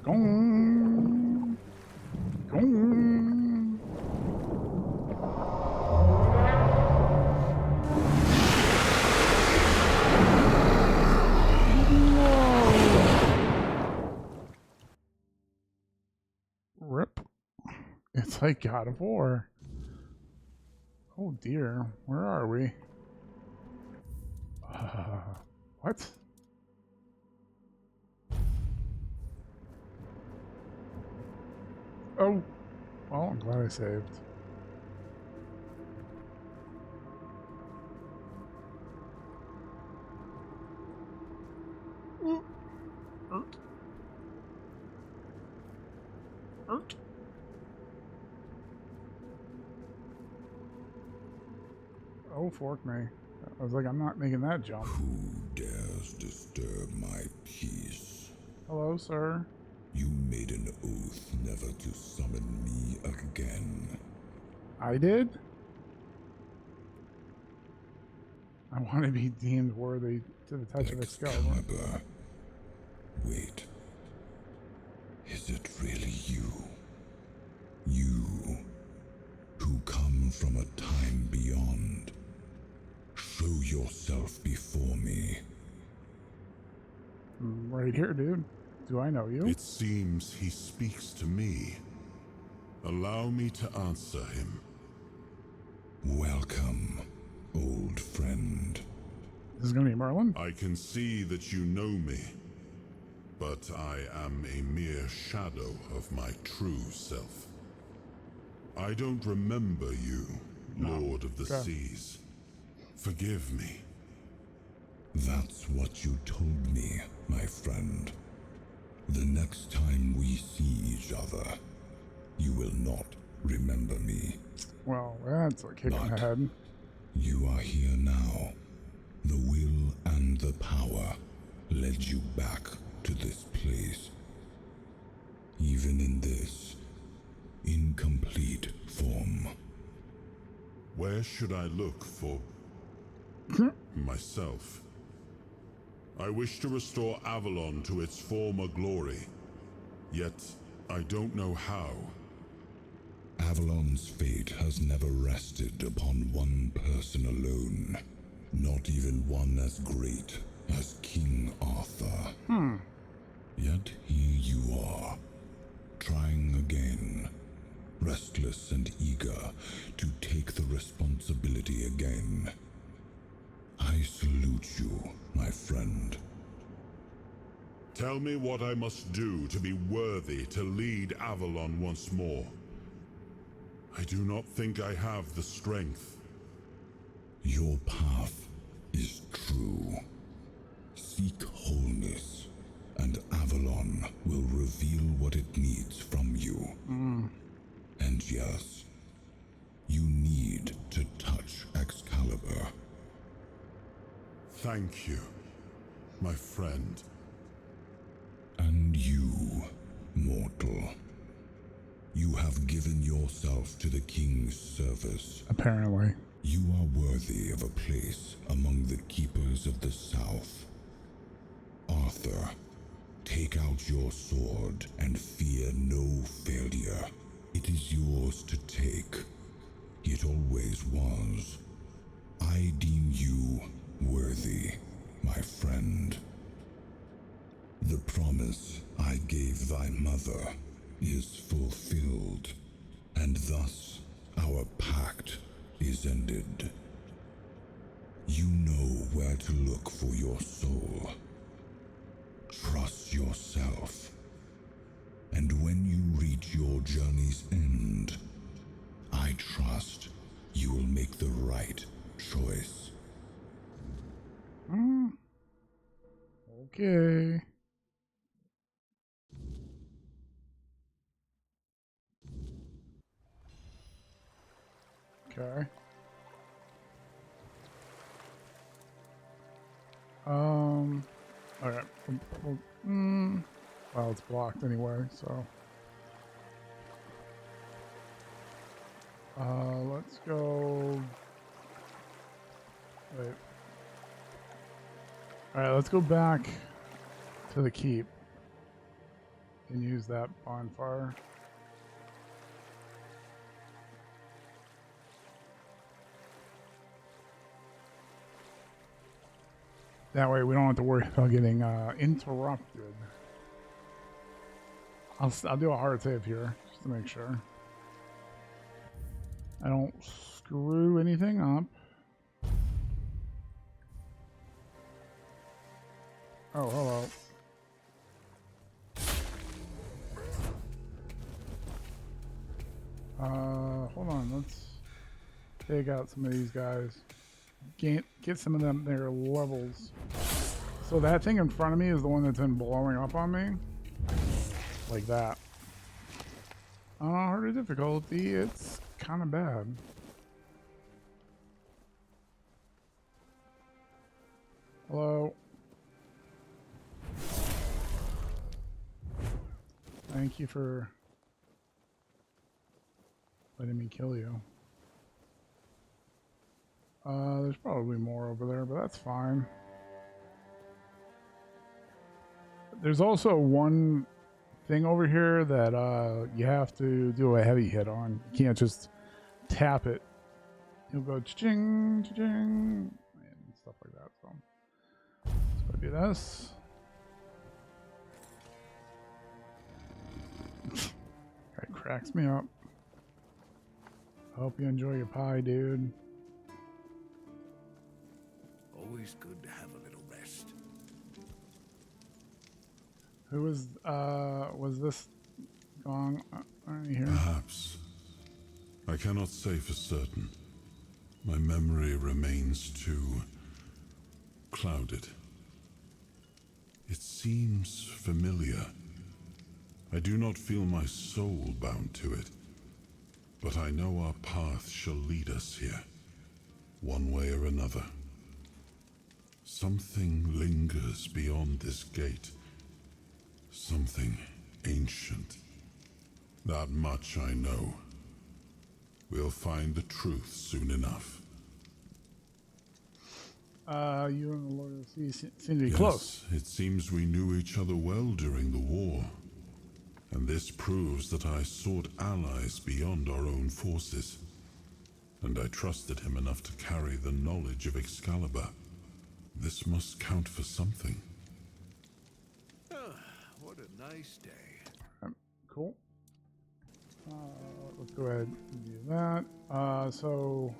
Gong. Gong. Rip. It's like God of War. Oh dear. Where are we? What? Oh. Well, I'm glad I saved. Ooh. Hurt. Oh, fork me. I was like, I'm not making that jump. Who dares disturb my peace? Hello, sir. You made an oath never to summon me again. I did? I want to be deemed worthy to the touch of Excalibur. Wait. Is it really you? You, who come from a time beyond. Show yourself before me. Right here, dude. Do I know you? It seems he speaks to me. Allow me to answer him. Welcome, old friend. This is gonna be Merlin? I can see that you know me, but I am a mere shadow of my true self. I don't remember you, Lord of the Seas. Forgive me. That's what you told me, my friend. The next time we see each other, you will not remember me. Well, that's a kick in the head. You are here now. The will and the power led you back to this place. Even in this incomplete form. Where should I look for myself? I wish to restore Avalon to its former glory, yet I don't know how. Avalon's fate has never rested upon one person alone, not even one as great as King Arthur. Yet here you are, trying again, restless and eager to take the responsibility again. I salute you, my friend. Tell me what I must do to be worthy to lead Avalon once more. I do not think I have the strength. Your path is true. Seek wholeness, and Avalon will reveal what it needs from you. And yes, you need to touch Excalibur. Thank you, my friend. And you, mortal. You have given yourself to the King's service. Apparently. You are worthy of a place among the Keepers of the South. Arthur, take out your sword and fear no failure. It is yours to take. It always was. I deem you worthy, my friend. The promise I gave thy mother is fulfilled, and thus our pact is ended. You know where to look for your soul. Trust yourself. And when you reach your journey's end, I trust you will make the right choice. Okay. Okay. Alright. Well, it's blocked anyway, so. Let's go. Wait. Alright, let's go back to the keep and use that bonfire. That way we don't have to worry about getting interrupted. I'll do a hard save here just to make sure I don't screw anything up. Oh, hello. Hold on, let's take out some of these guys. Get some of them their levels. So that thing in front of me is the one that's been blowing up on me. Like that. Harder difficulty, it's kind of bad. Hello. Thank you for letting me kill you. There's probably more over there, but that's fine. There's also one thing over here that you have to do a heavy hit on. You can't just tap it. You'll go cha-ching, cha-ching, and stuff like that. So let's go do this. That cracks me up. I hope you enjoy your pie, dude. Always good to have a little rest. Who was this GONG here? Perhaps. I cannot say for certain. My memory remains too clouded. It seems familiar. I do not feel my soul bound to it, but I know our path shall lead us here, one way or another. Something lingers beyond this gate. Something ancient. That much I know. We'll find the truth soon enough. You and the Lord of the Sea seem to be Yes, close. it seems we knew each other well during the war. And this proves that I sought allies beyond our own forces. And I trusted him enough to carry the knowledge of Excalibur. This must count for something. What a nice day. Cool. Let's go ahead and do that. So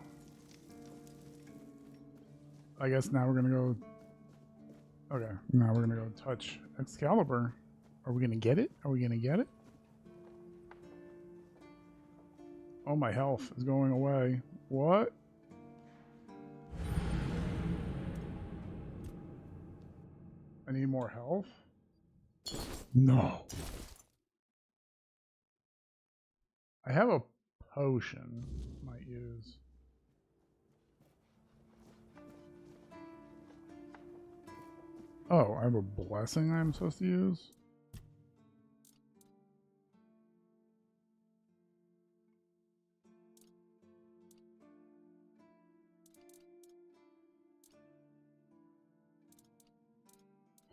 I guess now we're gonna go. Okay, now we're gonna go touch Excalibur. Are we gonna get it? Are we gonna get it? Oh, my health is going away. What? I need more health? No. I have a potion might use. Oh, I have a blessing I'm supposed to use?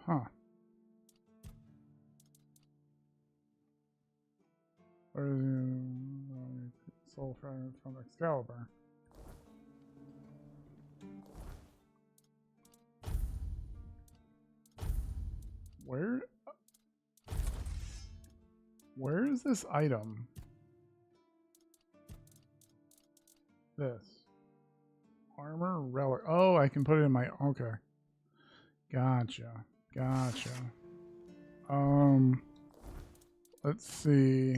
Huh. Where is the soul fragment from Excalibur? Where is this item? This. Armor relic. Oh, I can put it in my... Okay. Gotcha. Gotcha. Let's see.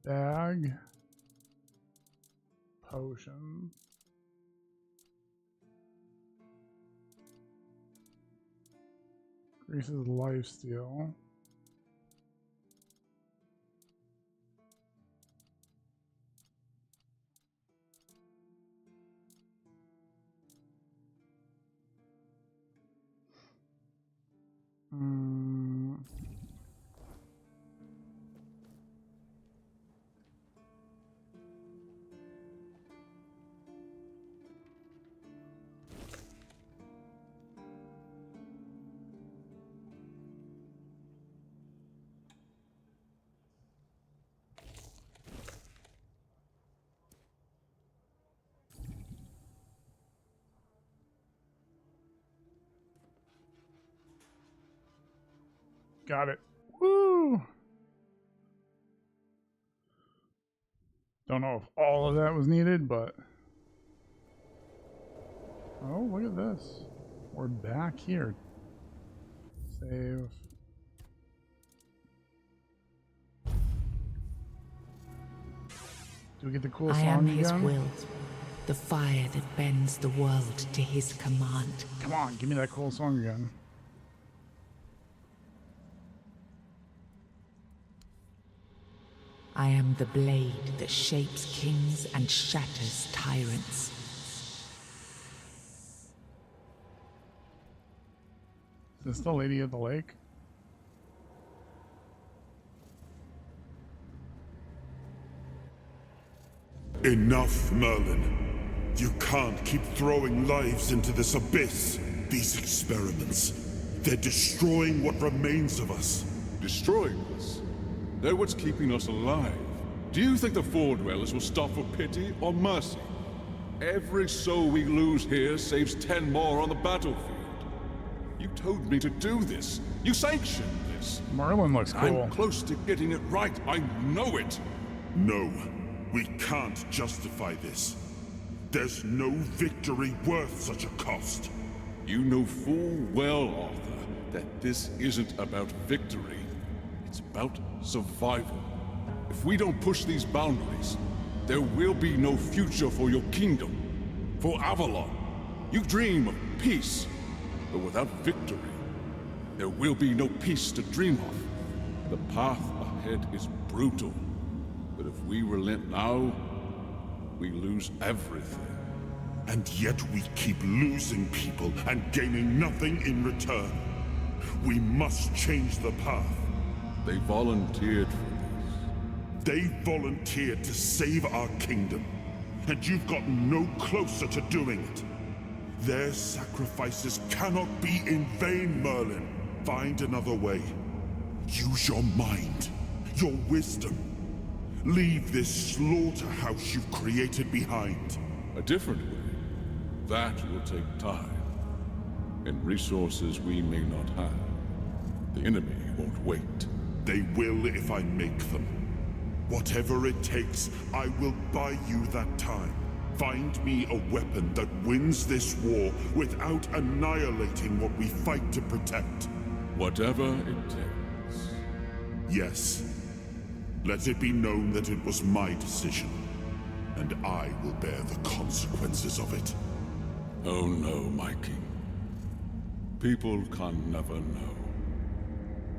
Bag. Potion. Increases lifesteal. Got it. Woo! Don't know if all of that was needed, but... Oh, look at this. We're back here. Save. Do we get the cool song again? I am his will, the fire that bends the world to his command. Come on, give me that cool song again. I am the blade that shapes kings and shatters tyrants. Is this the Lady of the Lake? Enough, Merlin. You can't keep throwing lives into this abyss. These experiments, they're destroying what remains of us. Destroying us? They're what's keeping us alive. Do you think the Four Dwellers will stop for pity or mercy? Every soul we lose here saves 10 more on the battlefield. You told me to do this. You sanctioned this. Merlin looks cool. I'm close to getting it right. I know it. No, we can't justify this. There's no victory worth such a cost. You know full well, Arthur, that this isn't about victory. It's about survival. If we don't push these boundaries, there will be no future for your kingdom. For Avalon, you dream of peace, but without victory, there will be no peace to dream of. The path ahead is brutal, but if we relent now, we lose everything. And yet we keep losing people and gaining nothing in return. We must change the path. They volunteered for this. They volunteered to save our kingdom, and you've gotten no closer to doing it. Their sacrifices cannot be in vain, Merlin. Find another way. Use your mind, your wisdom. Leave this slaughterhouse you've created behind. A different way. That will take time, and resources we may not have. The enemy won't wait. They will if I make them. Whatever it takes, I will buy you that time. Find me a weapon that wins this war without annihilating what we fight to protect. Whatever it takes. Yes. Let it be known that it was my decision, and I will bear the consequences of it. Oh no, my king. People can never know.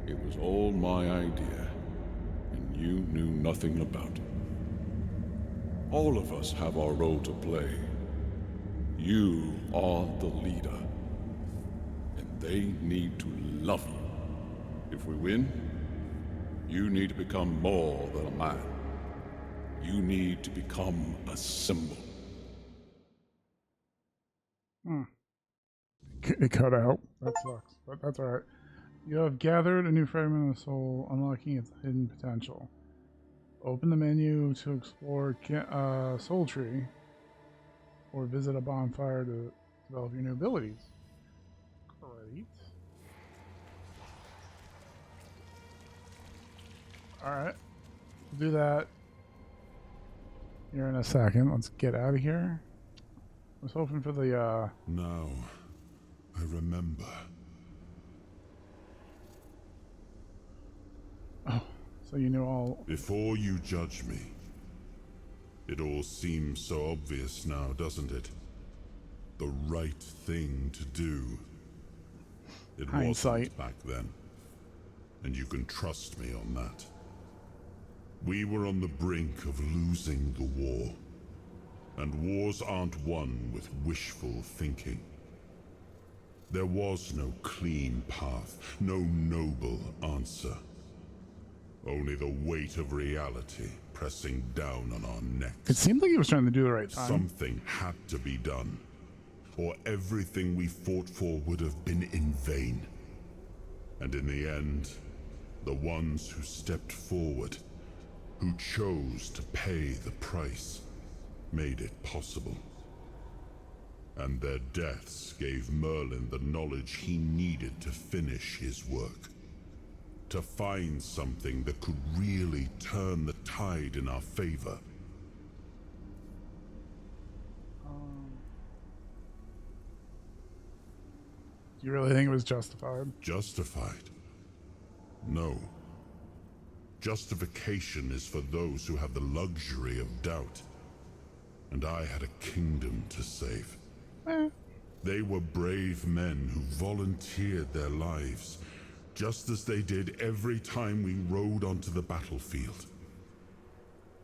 It was all my idea, and you knew nothing about it. All of us have our role to play. You are the leader, and they need to love you. If we win, you need to become more than a man. You need to become a symbol. It cut out. That sucks, but that's alright. You have gathered a new fragment of the soul, unlocking its hidden potential. Open the menu to explore Soul Tree, or visit a bonfire to develop your new abilities. Great. Alright. We'll do that here in a second. Let's get out of here. I was hoping for the, Now, I remember. Oh, so you knew all... Before you judge me, it all seems so obvious now, doesn't it? The right thing to do. It wasn't back then, and you can trust me on that. We were on the brink of losing the war, and wars aren't won with wishful thinking. There was no clean path, no noble answer. Only the weight of reality pressing down on our necks. It seemed like he was trying to do the right thing. Something had to be done, or everything we fought for would have been in vain. And in the end, the ones who stepped forward, who chose to pay the price, made it possible. And their deaths gave Merlin the knowledge he needed to finish his work. To find something that could really turn the tide in our favor. Do you really think it was justified? Justified? No. Justification is for those who have the luxury of doubt. And I had a kingdom to save. They were brave men who volunteered their lives, just as they did every time we rode onto the battlefield.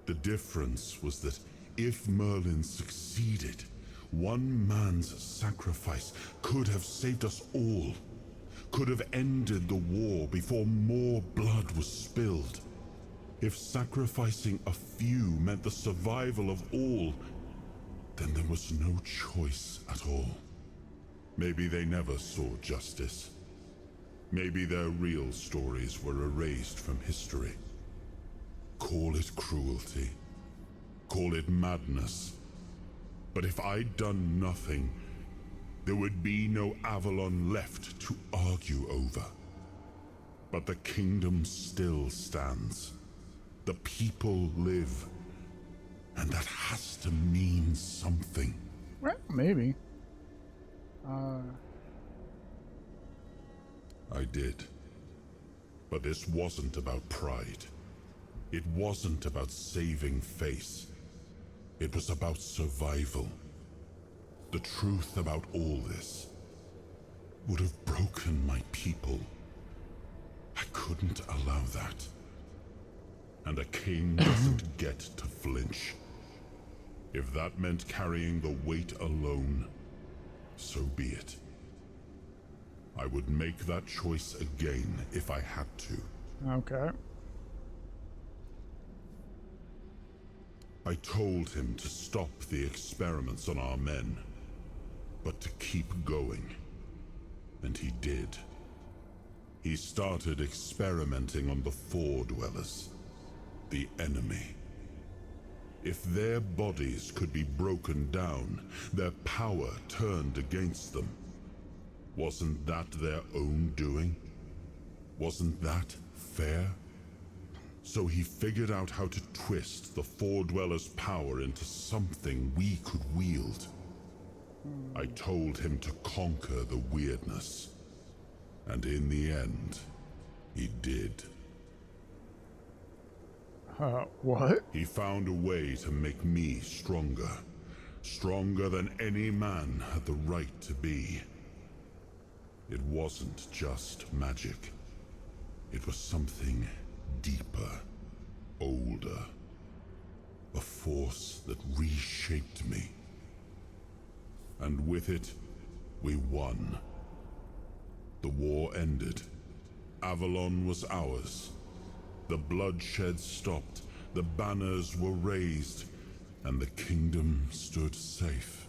The difference was that if Merlin succeeded, one man's sacrifice could have saved us all, could have ended the war before more blood was spilled. If sacrificing a few meant the survival of all, then there was no choice at all. Maybe they never saw justice. Maybe their real stories were erased from history. Call it cruelty. Call it madness. But if I'd done nothing, there would be no Avalon left to argue over. But the kingdom still stands. The people live. And that has to mean something. Well, maybe. I did. But this wasn't about pride. It wasn't about saving face. It was about survival. The truth about all this would have broken my people. I couldn't allow that. And a king doesn't get to flinch. If that meant carrying the weight alone, so be it. I would make that choice again if I had to. Okay. I told him to stop the experiments on our men, but to keep going. And he did. He started experimenting on the Four Dwellers, the enemy. If their bodies could be broken down, their power turned against them. Wasn't that their own doing? Wasn't that fair? So he figured out how to twist the Four Dwellers' power into something we could wield. I told him to conquer the Wyrdness. And in the end, he did. What? He found a way to make me stronger. Stronger than any man had the right to be. It wasn't just magic. It was something deeper, older. A force that reshaped me. And with it, we won. The war ended. Avalon was ours. The bloodshed stopped, the banners were raised, and the kingdom stood safe.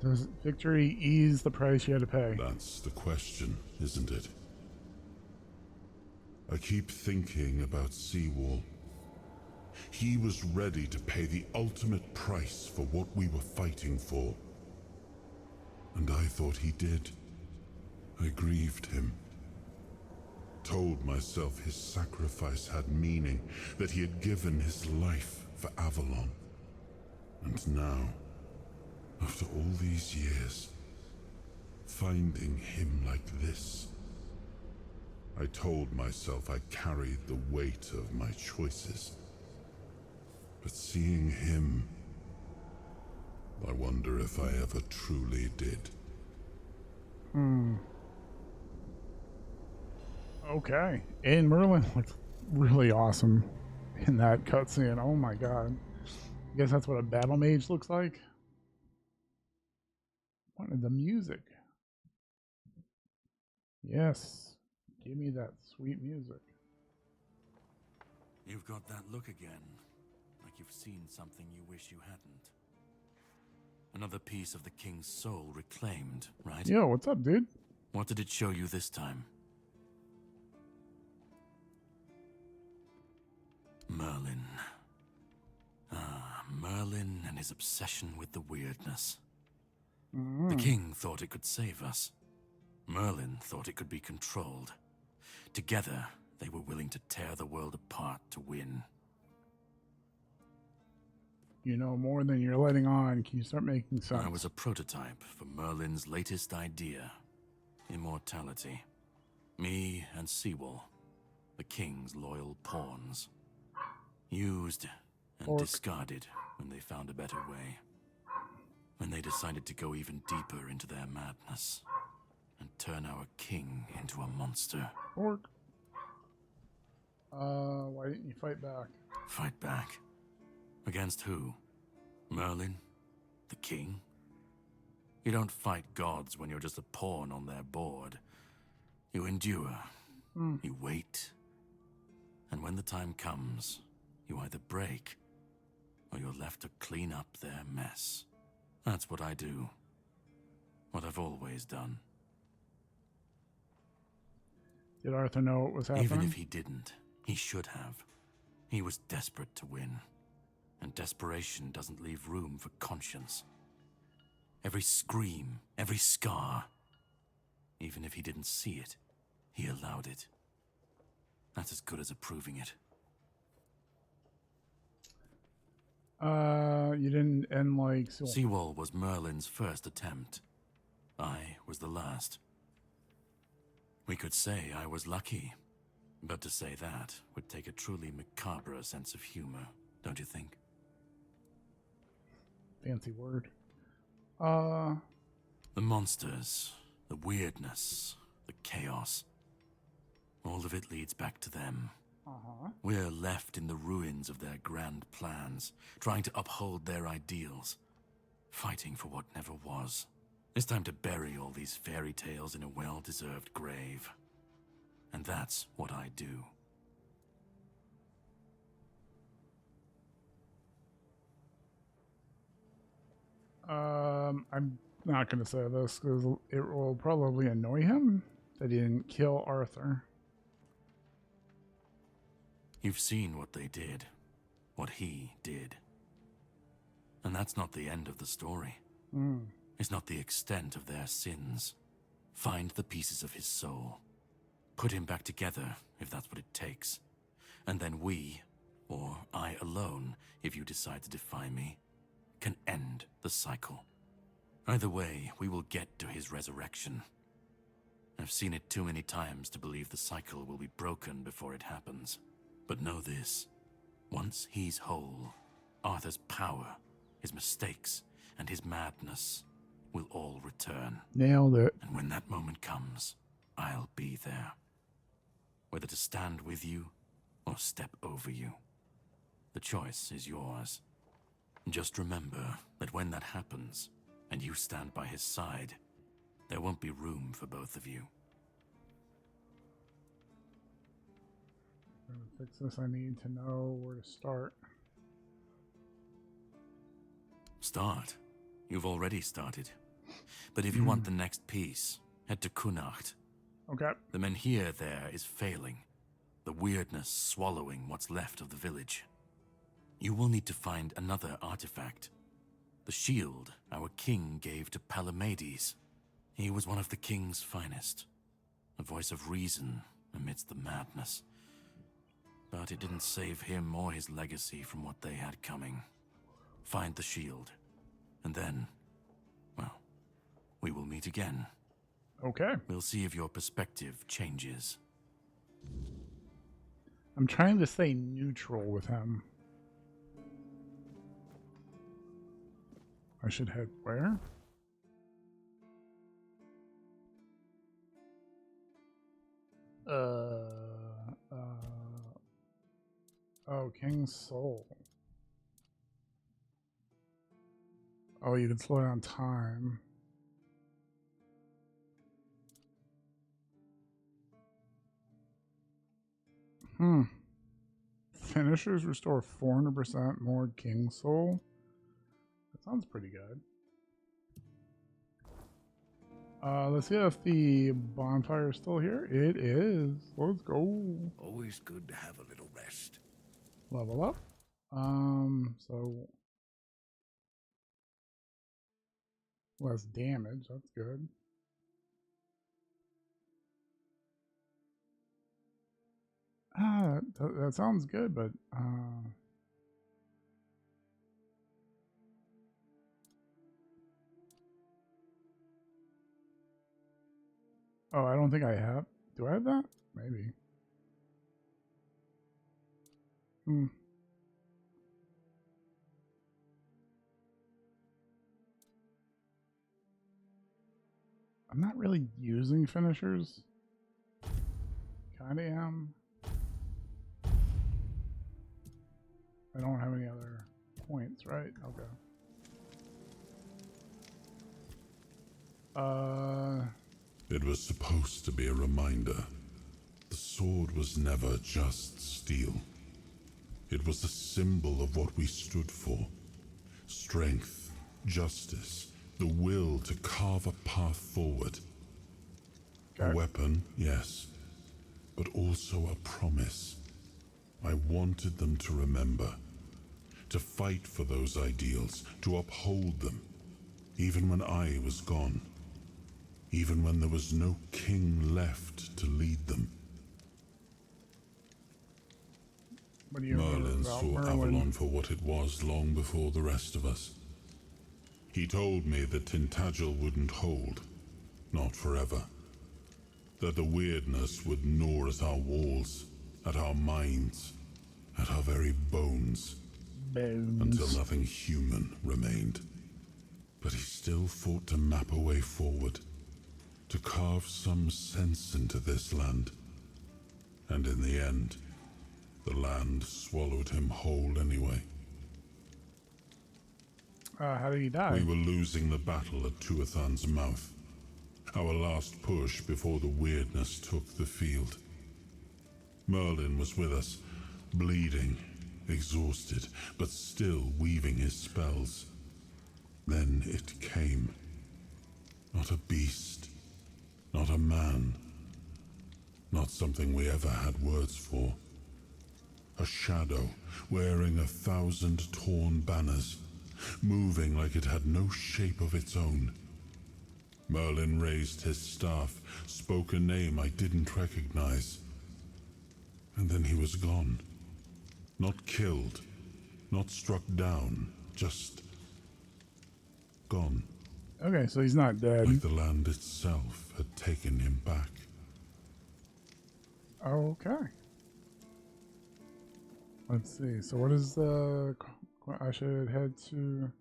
Does victory ease the price you had to pay? That's the question, isn't it? I keep thinking about Seawall. He was ready to pay the ultimate price for what we were fighting for. And I thought he did. I grieved him. Told myself his sacrifice had meaning, that he had given his life for Avalon. And now, after all these years, finding him like this, I told myself I carried the weight of my choices. But seeing him, I wonder if I ever truly did. Okay. And Merlin looked really awesome in that cutscene. Oh my god. I guess that's what a battle mage looks like. Wanted the music. Yes. Give me that sweet music. You've got that look again. Like you've seen something you wish you hadn't. Another piece of the king's soul reclaimed, right? Yo, what's up, dude? What did it show you this time? Merlin. Merlin and his obsession with the Wyrdness. The king thought it could save us. Merlin thought it could be controlled. Together, they were willing to tear the world apart to win. You know more than you're letting on. Can you start making sense? I was a prototype for Merlin's latest idea. Immortality. Me and Seawall, the king's loyal pawns. Used and discarded when they found a better way. When they decided to go even deeper into their madness and turn our king into a monster. Orc. Why didn't you fight back? Fight back? Against who? Merlin? The king? You don't fight gods when you're just a pawn on their board. You endure. You wait. And when the time comes, you either break, or you're left to clean up their mess. That's what I do. What I've always done. Did Arthur know what was happening? Even if he didn't, he should have. He was desperate to win. And desperation doesn't leave room for conscience. Every scream, every scar, even if he didn't see it, he allowed it. That's as good as approving it. You didn't end like... Seawall was Merlin's first attempt. I was the last. We could say I was lucky, but to say that would take a truly macabre sense of humor, don't you think? Fancy word. The monsters, the Wyrdness, the chaos. All of it leads back to them. We're left in the ruins of their grand plans, trying to uphold their ideals, fighting for what never was. It's time to bury all these fairy tales in a well-deserved grave. And that's what I do. I'm not going to say this because it will probably annoy him that he didn't kill Arthur. You've seen what they did, what he did. And that's not the end of the story. It's not the extent of their sins. Find the pieces of his soul. put him back together, if that's what it takes. And then we, or I alone, if you decide to defy me, can end the cycle. Either way, we will get to his resurrection. I've seen it too many times to believe the cycle will be broken before it happens. But know this, once he's whole, Arthur's power, his mistakes, and his madness will all return. Nailed it. And when that moment comes, I'll be there. Whether to stand with you or step over you. The choice is yours. Just remember that when that happens, and you stand by his side, there won't be room for both of you. To fix this, I need to know where to start. Start? You've already started. But if you want the next piece, head to Kunacht. Okay. The Menhir there is failing. The Wyrdness swallowing what's left of the village. You will need to find another artifact. The shield our king gave to Palamedes. He was one of the king's finest. A voice of reason amidst the madness. But it didn't save him or his legacy from what they had coming. Find the shield. And then, well, we will meet again. Okay. We'll see if your perspective changes. I'm trying to stay neutral with him. I should head where? Oh, King's Soul. Oh, you can slow down time. Finishers restore 400% more King Soul. That sounds pretty good. Let's see if the bonfire is still here. It is. Let's go. Always good to have a little rest. Level up. So less damage. That's good. That sounds good, but oh, I don't think I have. Do I have that? Maybe. I'm not really using finishers. Kinda am. I don't have any other points, right? Okay. It was supposed to be a reminder. The sword was never just steel. It was a symbol of what we stood for. Strength, justice, the will to carve a path forward. Okay. A weapon, yes, but also a promise. I wanted them to remember, to fight for those ideals, to uphold them, even when I was gone, even when there was no king left to lead them. What do you Merlin saw Avalon for what it was long before the rest of us. He told me that Tintagel wouldn't hold, not forever. That the Wyrdness would gnaw at our walls, at our minds, at our very bones. Until nothing human remained. But he still fought to map a way forward, to carve some sense into this land. And in the end, the land swallowed him whole anyway. How did he die? We were losing the battle at Tuathan's mouth. Our last push before the Wyrdness took the field. Merlin was with us, bleeding, exhausted, but still weaving his spells. Then it came. Not a beast, not a man, not something we ever had words for. A shadow, wearing 1,000 torn banners, moving like it had no shape of its own. Merlin raised his staff, spoke a name I didn't recognize. And then he was gone. Not killed, not struck down, just gone. Okay, so he's not dead. Like the land itself had taken him back. Okay. Let's see. So what is the... I should head to...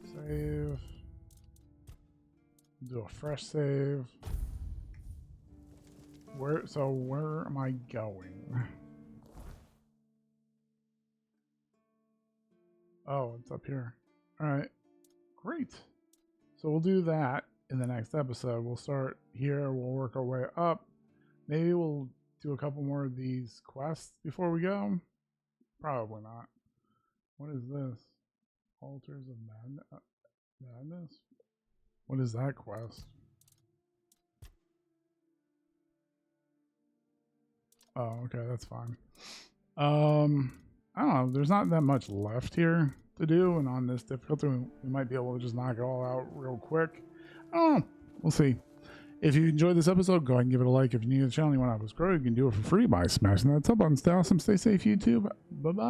Save. Do a fresh save. Where am I going? Oh, it's up here. Alright. Great. So we'll do that in the next episode. We'll start here, we'll work our way up. Maybe we'll do a couple more of these quests before we go. Probably not. What is this? Altars of Madness? What is that quest? Oh, okay, that's fine. I don't know. There's not that much left here to do, and on this difficulty, we might be able to just knock it all out real quick. I don't know. We'll see. If you enjoyed this episode, go ahead and give it a like. If you're new to the channel and you want to help us grow, you can do it for free by smashing that sub button. Stay awesome, stay safe, YouTube. Bye-bye.